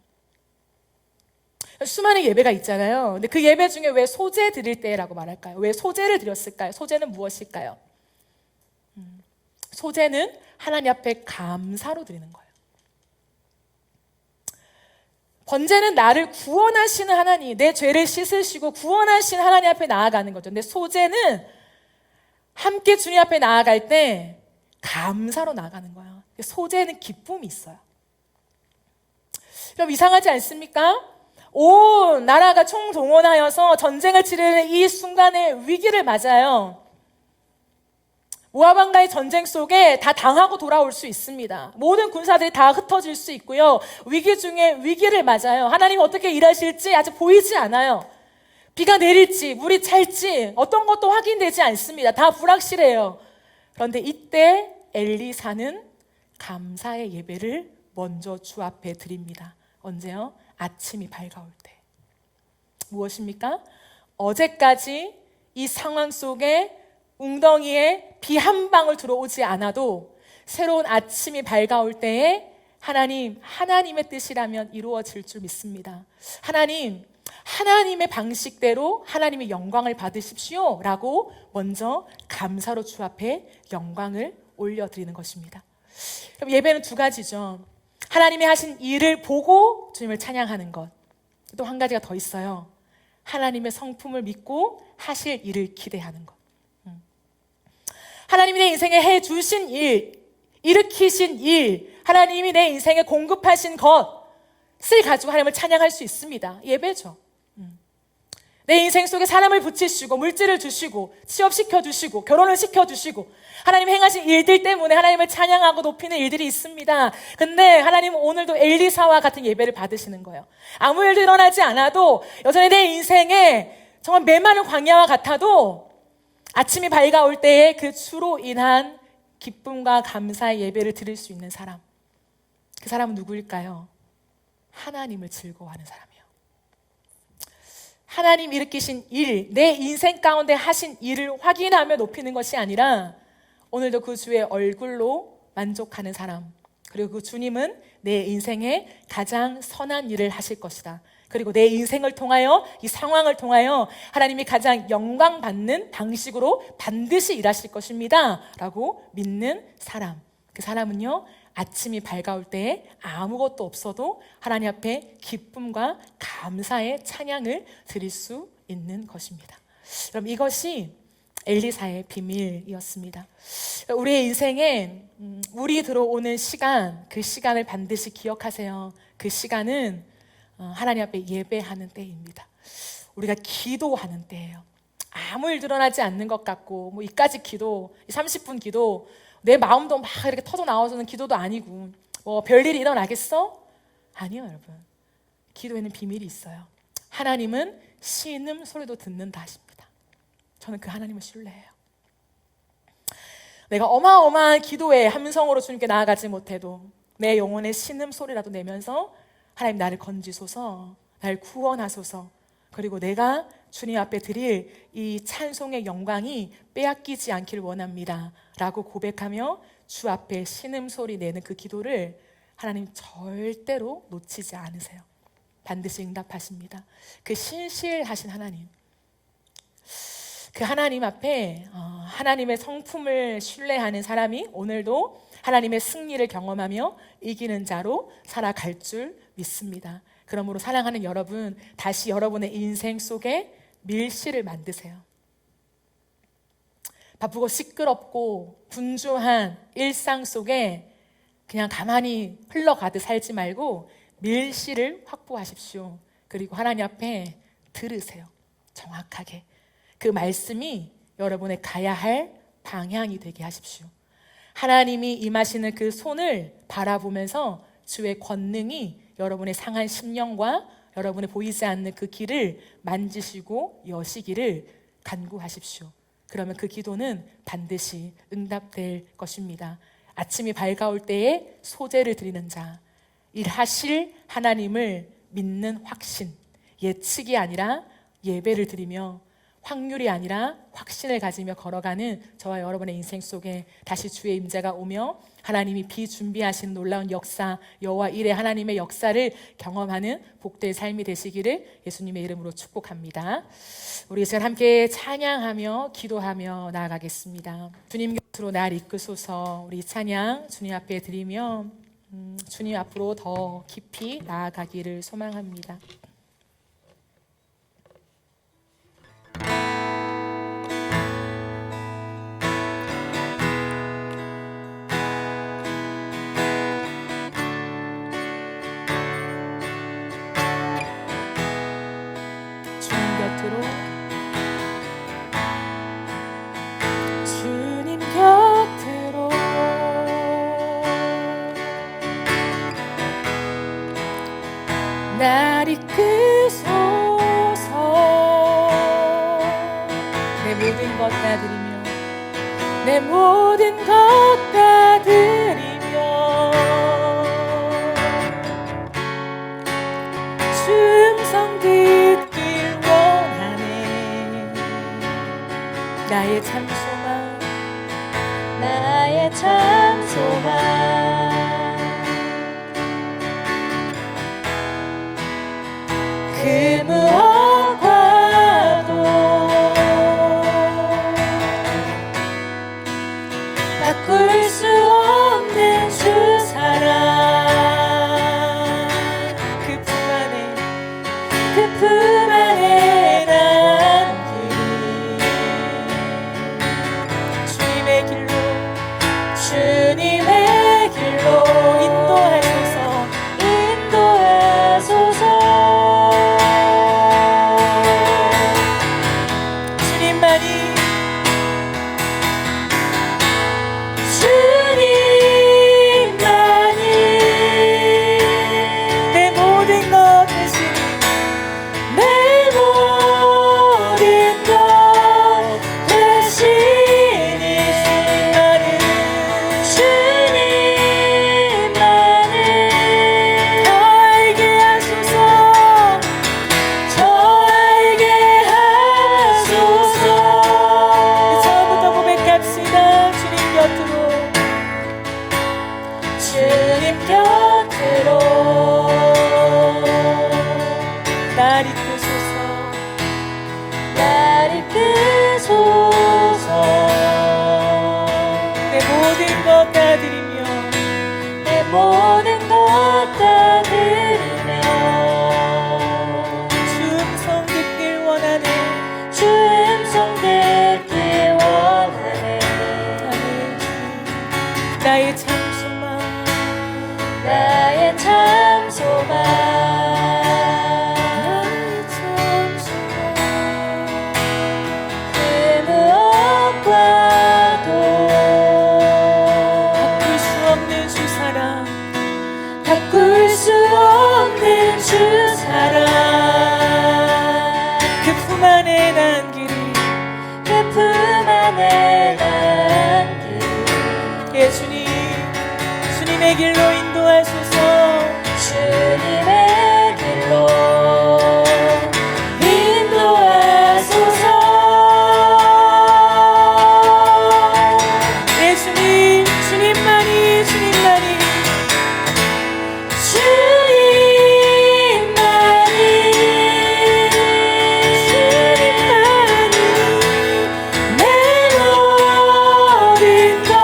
수많은 예배가 있잖아요. 근데 그 예배 중에 왜 소재 드릴 때라고 말할까요? 왜 소재를 드렸을까요? 소재는 무엇일까요? 소재는 하나님 앞에 감사로 드리는 거예요. 번제는 나를 구원하시는 하나님, 내 죄를 씻으시고 구원하신 하나님 앞에 나아가는 거죠. 근데 소제는 함께 주님 앞에 나아갈 때 감사로 나아가는 거예요. 소제는 기쁨이 있어요. 그럼 이상하지 않습니까? 온 나라가 총동원하여서 전쟁을 치르는 이 순간에 위기를 맞아요. 모압왕과의 전쟁 속에 다 당하고 돌아올 수 있습니다. 모든 군사들이 다 흩어질 수 있고요. 위기 중에 위기를 맞아요. 하나님이 어떻게 일하실지 아직 보이지 않아요. 비가 내릴지 물이 찰지 어떤 것도 확인되지 않습니다. 다 불확실해요. 그런데 이때 엘리사는 감사의 예배를 먼저 주 앞에 드립니다. 언제요? 아침이 밝아올 때. 무엇입니까? 어제까지 이 상황 속에 웅덩이에 비 한 방울 들어오지 않아도 새로운 아침이 밝아올 때에 하나님의 뜻이라면 이루어질 줄 믿습니다. 하나님의 방식대로 하나님의 영광을 받으십시오 라고 먼저 감사로 주 앞에 영광을 올려드리는 것입니다. 그럼 예배는 두 가지죠. 하나님이 하신 일을 보고 주님을 찬양하는 것. 또 한 가지가 더 있어요. 하나님의 성품을 믿고 하실 일을 기대하는 것. 하나님이 내 인생에 해주신 일, 일으키신 일, 하나님이 내 인생에 공급하신 것을 가지고 하나님을 찬양할 수 있습니다. 예배죠. 내 인생 속에 사람을 붙이시고 물질을 주시고 취업시켜 주시고 결혼을 시켜 주시고 하나님 행하신 일들 때문에 하나님을 찬양하고 높이는 일들이 있습니다. 근데 하나님은 오늘도 엘리사와 같은 예배를 받으시는 거예요. 아무 일도 일어나지 않아도 여전히 내 인생에 정말 메마른 광야와 같아도 아침이 밝아올 때에 그 주로 인한 기쁨과 감사의 예배를 드릴 수 있는 사람. 그 사람은 누구일까요? 하나님을 즐거워하는 사람이에요. 하나님 일으키신 일, 내 인생 가운데 하신 일을 확인하며 높이는 것이 아니라 오늘도 그 주의 얼굴로 만족하는 사람. 그리고 그 주님은 내 인생에 가장 선한 일을 하실 것이다. 그리고 내 인생을 통하여 이 상황을 통하여 하나님이 가장 영광 받는 방식으로 반드시 일하실 것입니다 라고 믿는 사람. 그 사람은요 아침이 밝아올 때에 아무것도 없어도 하나님 앞에 기쁨과 감사의 찬양을 드릴 수 있는 것입니다. 그럼 이것이 엘리사의 비밀이었습니다. 우리의 인생에 물이 들어오는 시간, 그 시간을 반드시 기억하세요. 그 시간은 하나님 앞에 예배하는 때입니다. 우리가 기도하는 때예요. 아무 일 드러나지 않는 것 같고 뭐 이까지 기도, 30분 기도, 내 마음도 막 이렇게 터져 나와서는 기도도 아니고 뭐 별일이 일어나겠어? 아니요 여러분. 기도에는 비밀이 있어요. 하나님은 신음 소리도 듣는다 하십니다. 저는 그 하나님을 신뢰해요. 내가 어마어마한 기도의 함성으로 주님께 나아가지 못해도 내 영혼의 신음 소리라도 내면서 하나님 나를 건지소서, 나를 구원하소서, 그리고 내가 주님 앞에 드릴 이 찬송의 영광이 빼앗기지 않기를 원합니다 라고 고백하며 주 앞에 신음소리 내는 그 기도를 하나님 절대로 놓치지 않으세요. 반드시 응답하십니다. 그 신실하신 하나님, 그 하나님 앞에 하나님의 성품을 신뢰하는 사람이 오늘도 하나님의 승리를 경험하며 이기는 자로 살아갈 줄 믿습니다. 그러므로 사랑하는 여러분, 다시 여러분의 인생 속에 밀실을 만드세요. 바쁘고 시끄럽고 분주한 일상 속에 그냥 가만히 흘러가듯 살지 말고 밀실을 확보하십시오. 그리고 하나님 앞에 들으세요. 정확하게. 그 말씀이 여러분의 가야 할 방향이 되게 하십시오. 하나님이 임하시는 그 손을 바라보면서 주의 권능이 여러분의 상한 심령과 여러분의 보이지 않는 그 길을 만지시고 여시기를 간구하십시오. 그러면 그 기도는 반드시 응답될 것입니다. 아침이 밝아올 때에 소재를 드리는 자, 일하실 하나님을 믿는 확신, 예측이 아니라 예배를 드리며 확률이 아니라 확신을 가지며 걸어가는 저와 여러분의 인생 속에 다시 주의 임재가 오며 하나님이 비준비하신 놀라운 역사, 여호와 일의 하나님의 역사를 경험하는 복된 삶이 되시기를 예수님의 이름으로 축복합니다. 우리 이 시간 함께 찬양하며 기도하며 나아가겠습니다. 주님 곁으로 날 이끄소서. 우리 찬양 주님 앞에 드리며 주님 앞으로 더 깊이 나아가기를 소망합니다. 주님 곁으로 주님 곁 것 다 드리며 내 모든 것 다 드리며 주 음성 듣길 원하네. 나의 참 소망 나의 참 소망 그 무엇과도 바꿀 수 없는 주 사랑 그 품 안에 남기리 주님의 길로 인도하소서 내 모든 것 대신 내 모든 것 대신이 주님만을 더 알게 하소서 더 알게 하소서. 처음부터 고백합시다. 주님 곁으로 날 이끄소서 내 모든 것 다 드리며 내 모든 것 다 드리며 주 음성 듣길 원하네. 주 음성 듣길 원하네. 나의 참 소망 나의 참 소망 그 무엇과도 바꿀 수 없는 주 사랑 바꿀 수 없는 주 사랑 그 품 안에 남기리 그 품 안에 남기리 예 주님의 길로 인도하소서 주님의 길로 인도하소서. 내 주님만이 내 모든 것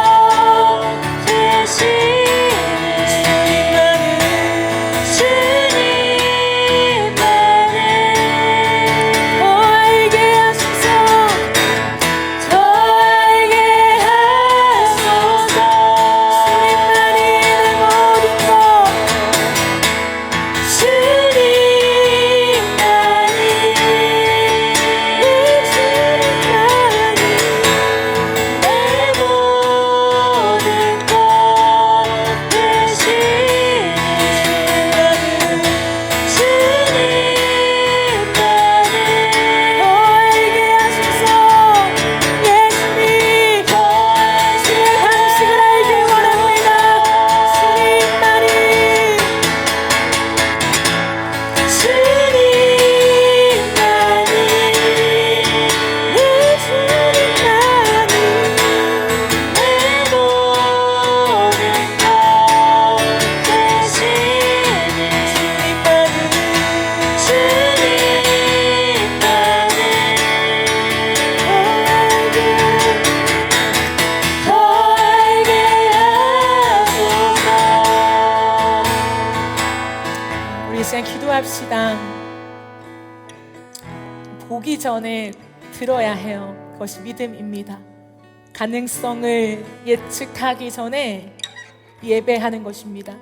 기도합시다. 보기 전에 들어야 해요. 그것이 믿음입니다. 가능성을 예측하기 전에 예배하는 것입니다.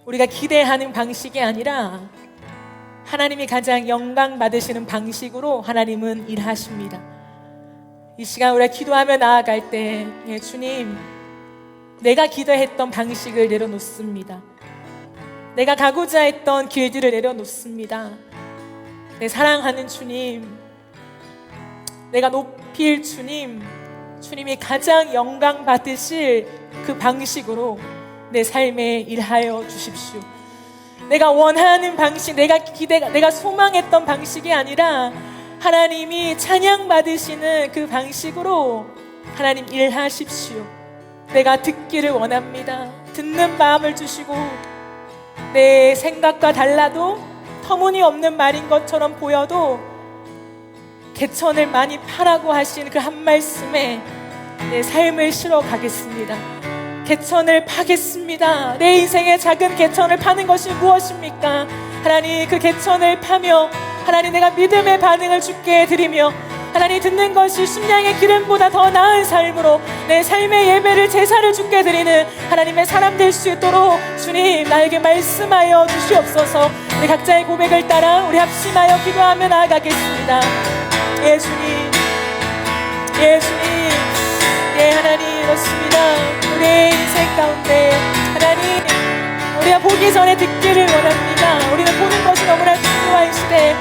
우리가 기대하는 방식이 아니라 하나님이 가장 영광 받으시는 방식으로 하나님은 일하십니다. 이 시간 우리가 기도하며 나아갈 때 주님, 내가 기도했던 방식을 내려놓습니다. 내가 가고자 했던 길들을 내려놓습니다. 내 사랑하는 주님, 내가 높일 주님이 가장 영광 받으실 그 방식으로 내 삶에 일하여 주십시오. 내가 원하는 방식, 내가 소망했던 방식이 아니라 하나님이 찬양 받으시는 그 방식으로 하나님 일하십시오. 내가 듣기를 원합니다. 듣는 마음을 주시고 내 생각과 달라도 터무니없는 말인 것처럼 보여도 개천을 많이 파라고 하신 그 한 말씀에 내 삶을 실어 가겠습니다. 개천을 파겠습니다. 내 인생의 작은 개천을 파는 것이 무엇입니까? 하나님, 그 개천을 파며 하나님, 내가 믿음의 반응을 주께 드리며 하나님, 듣는 것이 순양의 기름보다 더 나은 삶으로 내 삶의 예배를, 제사를 주께 드리는 하나님의 사람 될 수 있도록 주님 나에게 말씀하여 주시옵소서. 우리 각자의 고백을 따라 우리 합심하여 기도하며 나아가겠습니다. 예 주님, 예 주님, 예 하나님, 그렇습니다. 우리의 인생 가운데 하나님, 우리가 보기 전에 듣기를 원합니다. 우리는 보는 것이 너무나 중요한 시대,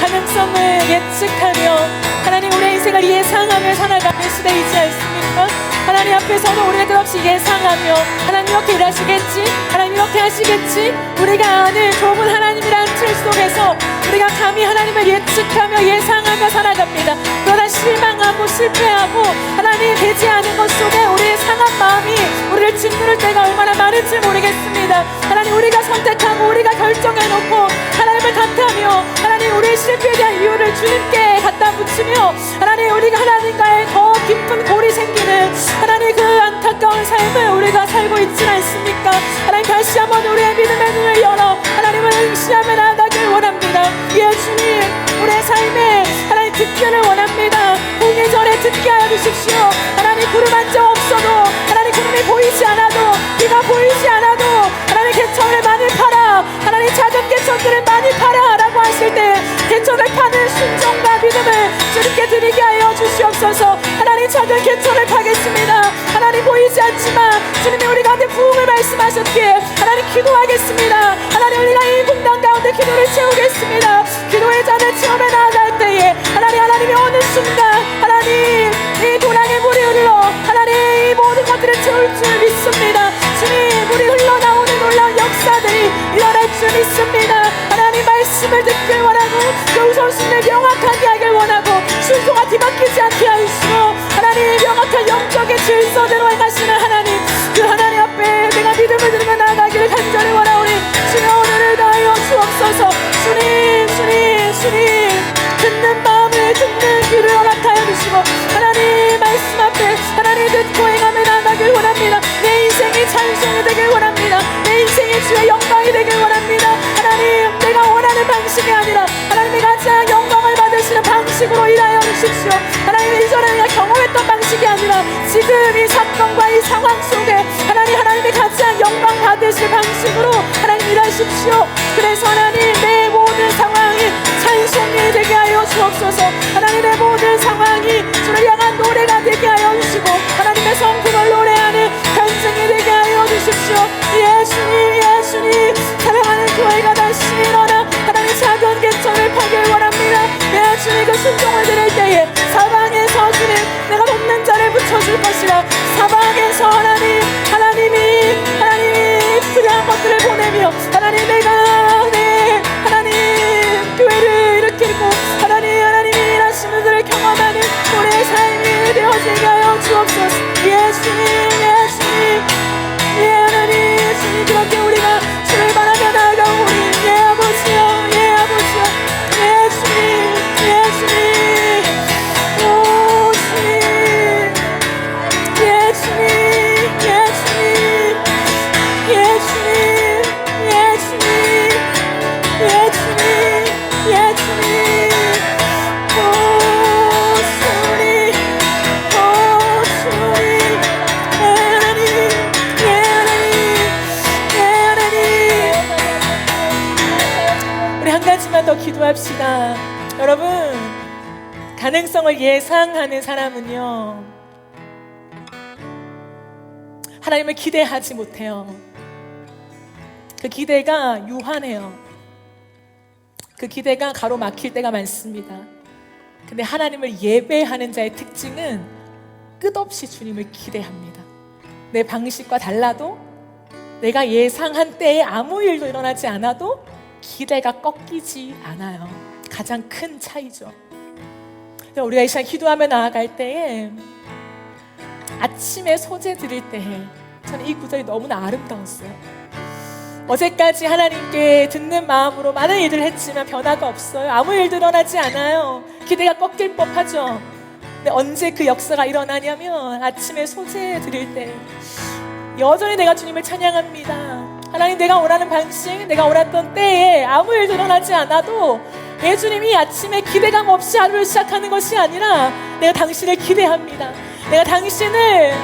가능성을 예측하며 하나님, 우리의 인생을 예상하며 살아가는 시대이지 않습니까? 하나님 앞에서는 우리가 끝없이 예상하며 하나님 이렇게 일하시겠지, 하나님 이렇게 하시겠지, 우리가 아는 좁은 하나님이라는 틀 속에서 우리가 감히 하나님을 예측하며 예상하며 살아갑니다. 그러다 실망하고 실패하고 하나님 되지 않은 것 속에 우리의 상한 마음이 우리를 짓누를 때가 얼마나 많은지 모르겠습니다. 하나님, 우리가 선택하고 우리가 결정해놓고 하나님을 탓하며 하나님, 우리의 실패에 대한 이유를 주님께 갖다 붙이며 하나님, 우리가 하나님과의 더 깊은 골이 생기는 하나님, 그 안타까운 삶을 우리가 살고 있지 않습니까? 하나님, 다시 한번 우리의 믿음의 눈을 열어 하나님을 응시하며 나아가길 원합니다. 예 주님, 우리의 삶에 하나님 듣기를 원합니다. 보기 전에 듣게 하여 주십시오. 하나님, 구름 한 점 없어도 하나님, 구름이 보이지 않아도 비가 보이지 않아도 하나님, 개천을 많이 팔아, 하나님 작은 개천들을 많이 팔아 라고 하실 때 개천을 파는 순종과 믿음을 주님께 드리게 하여 주시옵소서. 하나님, 작은 개천을 파겠습니다. 하나님, 보이지 않지만 주님이 우리 가운데 부흥을 말씀하셨기에 하나님 기도하겠습니다. 하나님, 우리가 이 공간 가운데 기도를 채우겠습니다. 기도의 잔을 채우며 나아갈 때에 하나님이 어느 순간 하나님, 이 도랑의 물이 흘러 하나님, 이 모든 것들을 채울 줄 믿습니다. 주님, 물이 흘러나오는 놀라운 역사들이 일어날 줄 믿습니다. 하나님, 말씀을 듣길 원하고 그 우선순위를 명확하게 하길 원하고 순서가 뒤바뀌지 않게 하시고 하나님, 명확한 영적인 질서대로 행하시는 하나님, 그 하나님 앞에 내가 믿음을 들으며 나아가기를 간절히 원하오니 주여 오늘을 다하여 주옵소서. 주님, 주님, 주님, 듣는 마음을, 듣는 귀를 허락하여 주시고 하나님 말씀 앞에 하나님 듣고 행하며 나아가길 원합니다. 내 인생이 찬송이 되길 원합니다. 내 인생이 주의 영광이 되길 원합니다. 하나님, 내가 원하는 방식이 아니라 하나님이 가장 영광을 받으시는 방식으로 일하여 주십시오. 하나님, 이전에 내가 경험했던 방식이 아니라 지금 이 사건과 이 상황 속에 하나님이 가장 영광 받으실 방식으로 하나님 일하십시오. 그래서 하나님, 내 모든 상황이 찬송이 되게 하여 주옵소서. 하나님, 내 모든 상황이 주를 향한 노래가 되게 하여 주시고 하나님의 성품을 노래하는 간증이 되게 하여 주십시오. 예수님, 예수님, 사랑하는 교회가 다시 일어나 하나님 작은 개천을 파길 원합니다. 예수님, 그 순종을 드릴 때에 사방에서 주님, 내가 돕는 자를 붙여줄 것이라. 사방에서 하나님이 필요한 것들을 보내며 하나님, 내가 하나님 교회를 일으키고 하나님이 일하시는 들을 경험하는 우리의 삶이 되어지게 하여 주옵소서. 예수님, 예수님, 예 하나님, 주님, 그렇게 우리가 주를 바라며 나아가오니 예 아버지여, 예 아버지여, 예 주님, 예 주님, 오 주님, 예 주님, 예 주님, 예 주님, 예 주님, 예 주님, 예 주님, 오 주님, 오 주님, 예 하나님, 예 하나님, 예 하나님. 우리 한 가지만 더 기도합시다. 여러분, 가능성을 예상하는 사람은요, 하나님을 기대하지 못해요. 그 기대가 유한해요. 그 기대가 가로막힐 때가 많습니다. 근데 하나님을 예배하는 자의 특징은 끝없이 주님을 기대합니다. 내 방식과 달라도, 내가 예상한 때에 아무 일도 일어나지 않아도 기대가 꺾이지 않아요. 가장 큰 차이죠. 우리가 이 시간 기도하며 나아갈 때에, 아침에 소재 드릴 때에 저는 이 구절이 너무나 아름다웠어요. 어제까지 하나님께 듣는 마음으로 많은 일들을 했지만 변화가 없어요. 아무 일도 일어나지 않아요. 기대가 꺾일 법하죠. 근데 언제 그 역사가 일어나냐면, 아침에 소재 드릴 때 여전히 내가 주님을 찬양합니다. 하나님, 내가 원하는 방식, 내가 원했던 때에 아무 일도 일어나지 않아도 내 주님이 아침에 기대감 없이 하루를 시작하는 것이 아니라 내가 당신을 기대합니다. 내가 당신을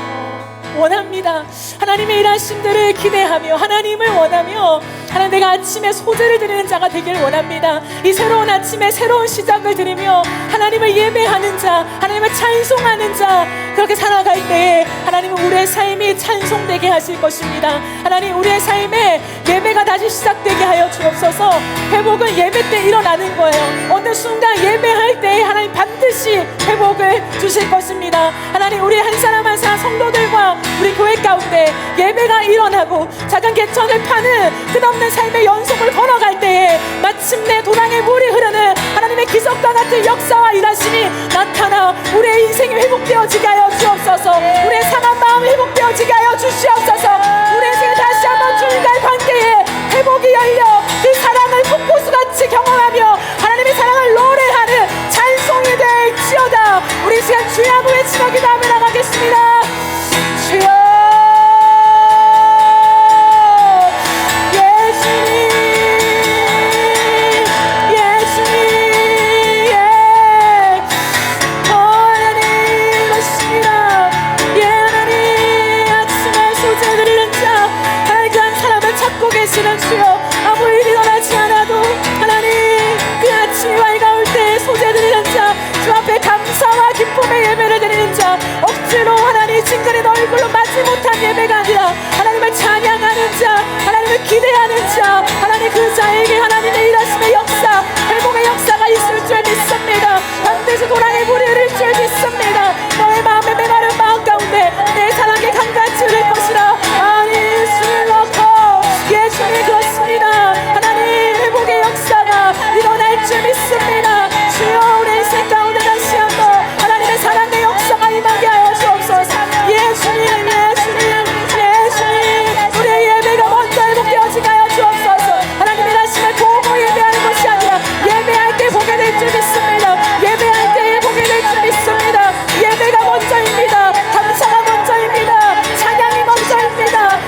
원합니다. 하나님의 일하심들을 기대하며 하나님을 원하며, 하나님, 내가 아침에 소재를 드리는 자가 되길 원합니다. 이 새로운 아침에 새로운 시작을 드리며 하나님을 예배하는 자, 하나님을 찬송하는 자, 그렇게 살아갈 때에 하나님은 우리의 삶이 찬송되게 하실 것입니다. 하나님, 우리의 삶에 예배가 다시 시작되게 하여 주옵소서. 회복은 예배 때 일어나는 거예요. 어느 순간 예배할 때에 하나님 반드시 회복을 주실 것입니다. 하나님, 우리 한 사람 한 사람 성도들과 우리 교회 가운데 예배가 일어나고 작은 개천을 파는 끝없는 삶의 연속을 걸어갈 때에 마침내 도랑의 물이 흐르는 하나님의 기적과 같은 역사와 일하심이 나타나 우리의 인생이 회복되어지게 하여 주옵소서. 우리의 상한 마음이 회복되어지게 하여 주시옵소서. 우리의 인생에 다시 한번 주님과의 관계에 회복이 열려 그 사랑을 폭포수같이 경험하며 하나님의 사랑을 노래하는 찬송이 될지어다. 우리 시간 주야로 외치며 기도하며 나가겠습니다. 주여, 주여, 아무 일이 일어나지 않아도 하나님, 그 아침이 밝아올 때 소재 드리는 자, 주 앞에 감사와 기쁨의 예배를 드리는 자, 억지로 하나님 징그린 얼굴로 맞지 못한 예배가 아니라 하나님을 찬양하는 자, 하나님을 기대하는 자, 하나님, 그 자에게 하나님의 일하심의 역사, 회복의 역사가 있을 줄 믿습니다. 반드시 도랑의 물이 흐를 줄 믿습니다. 너의 마음에 메마른 마음 가운데 내 사랑의 강같이 흐를 것이라. 아니 주를 놓고 예수님, 그렇습니다. 하나님, 회복의 역사가 일어날 줄 믿습니다. 주여, 우리 인생 가운데 다시 한번 하나님의 사랑의 역사가 임하게 하여 주옵소서. 예수님, 예수님, 예수님, 우리의 예배가 먼저 회복되어지게 하여 주옵소서. 하나님의 말씀을 보고 예배하는 것이 아니라 예배할 때 보게 될 줄 믿습니다. 예배할 때 보게 될 줄 믿습니다. 예배가 먼저입니다. 감사가 먼저입니다. 찬양이 먼저입니다.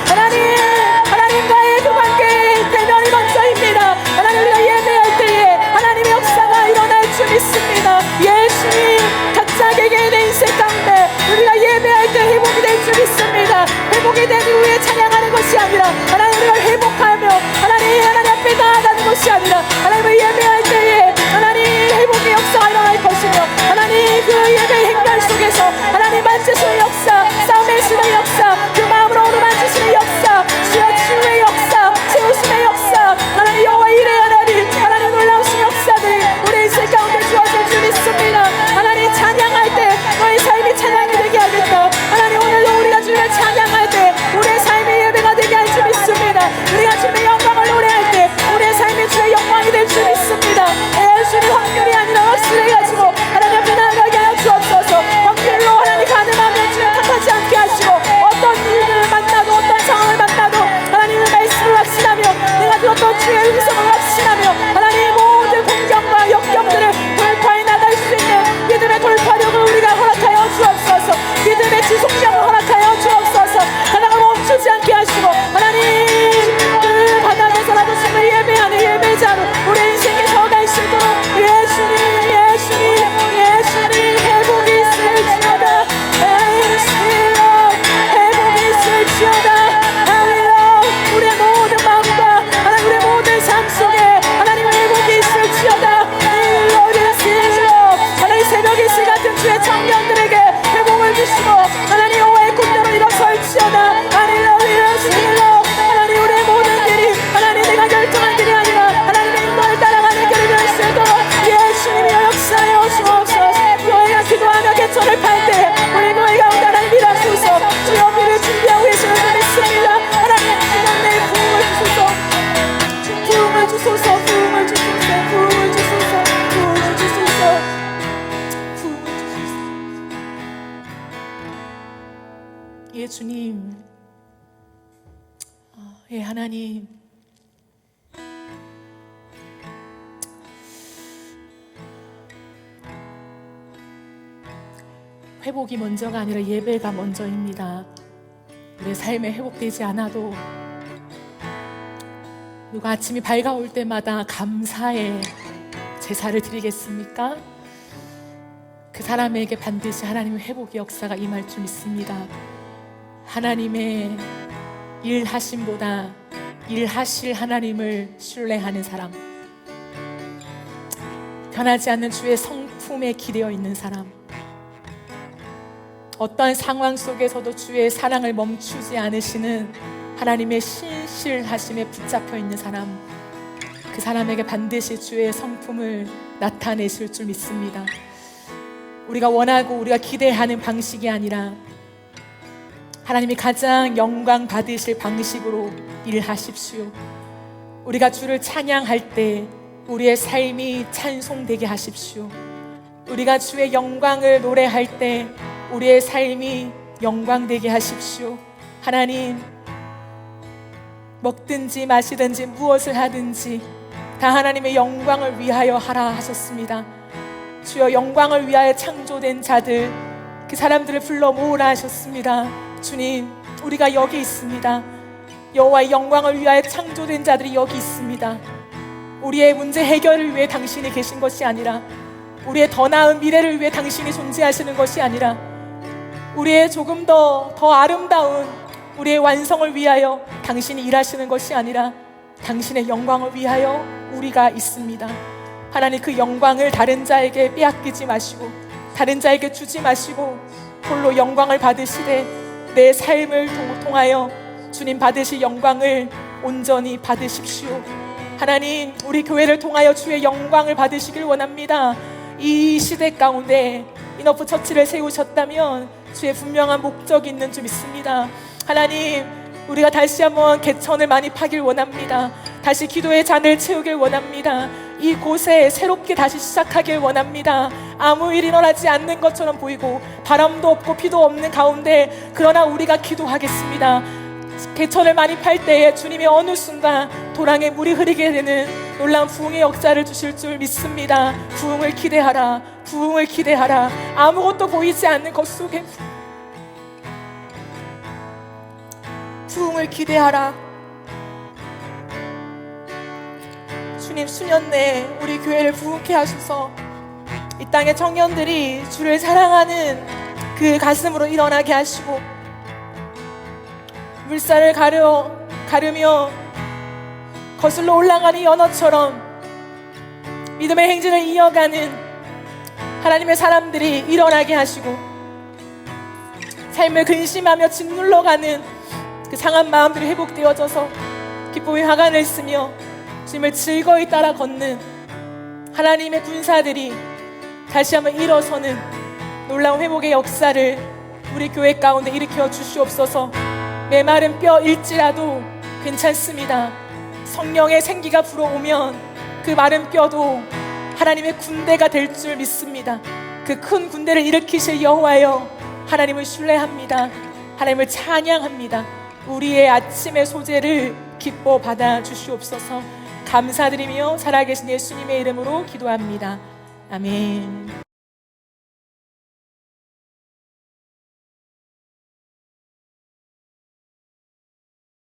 하나님과의 그 관계의 대면이 먼저입니다. 하나님, 우리가 예배할 때에 하나님의 역사가 일어날 줄 믿습니다. 예수님, 각자 개개인의 인생 가운데 우리가 예배할 때 회복이 될 줄 믿습니다. 회복이 된 후에 찬양하는 것이 아니라 하나님, 우리가 회복하며 하나님 앞에 나아가는 것이 아니라 하나님을 예배할 때에 하나님 회복의 역사가 일어날 것이며, 하나님 그 예배의 행렬 속에서 하나님 만지시는 역사, 싸움의 수의 역사, 그 마음으로 어루만지시는 역사, 주여 치유의 역사, 세우심의 역사, 하나님 여호와 일의 하나님 놀라우신 역사들이 우리 인생 가운데 주어질 줄 믿습니다. 하나님, 찬양할 때 너의 삶이 찬양이 되게 하겠다. 하나님, 오늘도 우리가 주님을 찬양할 때 우리의 삶의 예배가 되게 할 줄 믿습니다. 우리가 주님의 영광을 노래할 때 우리의 삶이 주의 영광이 될 줄 주님, 예, 하나님, 회복이 먼저가 아니라 예배가 먼저입니다. 우리의 삶에 회복되지 않아도 누가 아침이 밝아올 때마다 감사의 제사를 드리겠습니까? 그 사람에게 반드시 하나님의 회복의 역사가 임할 줄 믿습니다. 하나님의 일하심보다 일하실 하나님을 신뢰하는 사람, 변하지 않는 주의 성품에 기대어 있는 사람, 어떠한 상황 속에서도 주의 사랑을 멈추지 않으시는 하나님의 신실하심에 붙잡혀 있는 사람, 그 사람에게 반드시 주의 성품을 나타내실 줄 믿습니다. 우리가 원하고 우리가 기대하는 방식이 아니라 하나님이 가장 영광 받으실 방식으로 일하십시오. 우리가 주를 찬양할 때 우리의 삶이 찬송되게 하십시오. 우리가 주의 영광을 노래할 때 우리의 삶이 영광되게 하십시오. 하나님, 먹든지 마시든지 무엇을 하든지 다 하나님의 영광을 위하여 하라 하셨습니다. 주여, 영광을 위하여 창조된 자들, 그 사람들을 불러 모으라 하셨습니다. 주님, 우리가 여기 있습니다. 여호와의 영광을 위하여 창조된 자들이 여기 있습니다. 우리의 문제 해결을 위해 당신이 계신 것이 아니라, 우리의 더 나은 미래를 위해 당신이 존재하시는 것이 아니라, 우리의 조금 더 아름다운 우리의 완성을 위하여 당신이 일하시는 것이 아니라 당신의 영광을 위하여 우리가 있습니다. 하나님, 그 영광을 다른 자에게 빼앗기지 마시고 다른 자에게 주지 마시고 홀로 영광을 받으시되 내 삶을 통하여 주님 받으실 영광을 온전히 받으십시오. 하나님, 우리 교회를 통하여 주의 영광을 받으시길 원합니다. 이 시대 가운데 인어프 처치를 세우셨다면 주의 분명한 목적이 있는 줄 믿습니다. 하나님, 우리가 다시 한번 개천을 많이 파길 원합니다. 다시 기도의 잔을 채우길 원합니다. 이곳에 새롭게 다시 시작하길 원합니다. 아무 일이 일어나지 않는 것처럼 보이고 바람도 없고 비도 없는 가운데, 그러나 우리가 기도하겠습니다. 개천을 많이 팔 때에 주님이 어느 순간 도랑에 물이 흐르게 되는 놀라운 부흥의 역사를 주실 줄 믿습니다. 부흥을 기대하라. 부흥을 기대하라. 아무것도 보이지 않는 것 속에 부흥을 기대하라. 주님, 수년 내에 우리 교회를 부흥케 하셔서 이 땅의 청년들이 주를 사랑하는 그 가슴으로 일어나게 하시고, 물살을 가르며 거슬러 올라가는 연어처럼 믿음의 행진을 이어가는 하나님의 사람들이 일어나게 하시고, 삶을 근심하며 짓눌러가는 그 상한 마음들이 회복되어져서 기쁨의 화관을 쓰며 주님을 즐거이 따라 걷는 하나님의 군사들이 다시 한번 일어서는 놀라운 회복의 역사를 우리 교회 가운데 일으켜 주시옵소서. 메마른 뼈일지라도 괜찮습니다. 성령의 생기가 불어오면 그 마른 뼈도 하나님의 군대가 될 줄 믿습니다. 그 큰 군대를 일으키실 여호와여, 하나님을 신뢰합니다. 하나님을 찬양합니다. 우리의 아침의 소재를 기뻐 받아 주시옵소서. 감사드리며 살아계신 예수님의 이름으로 기도합니다. 아멘.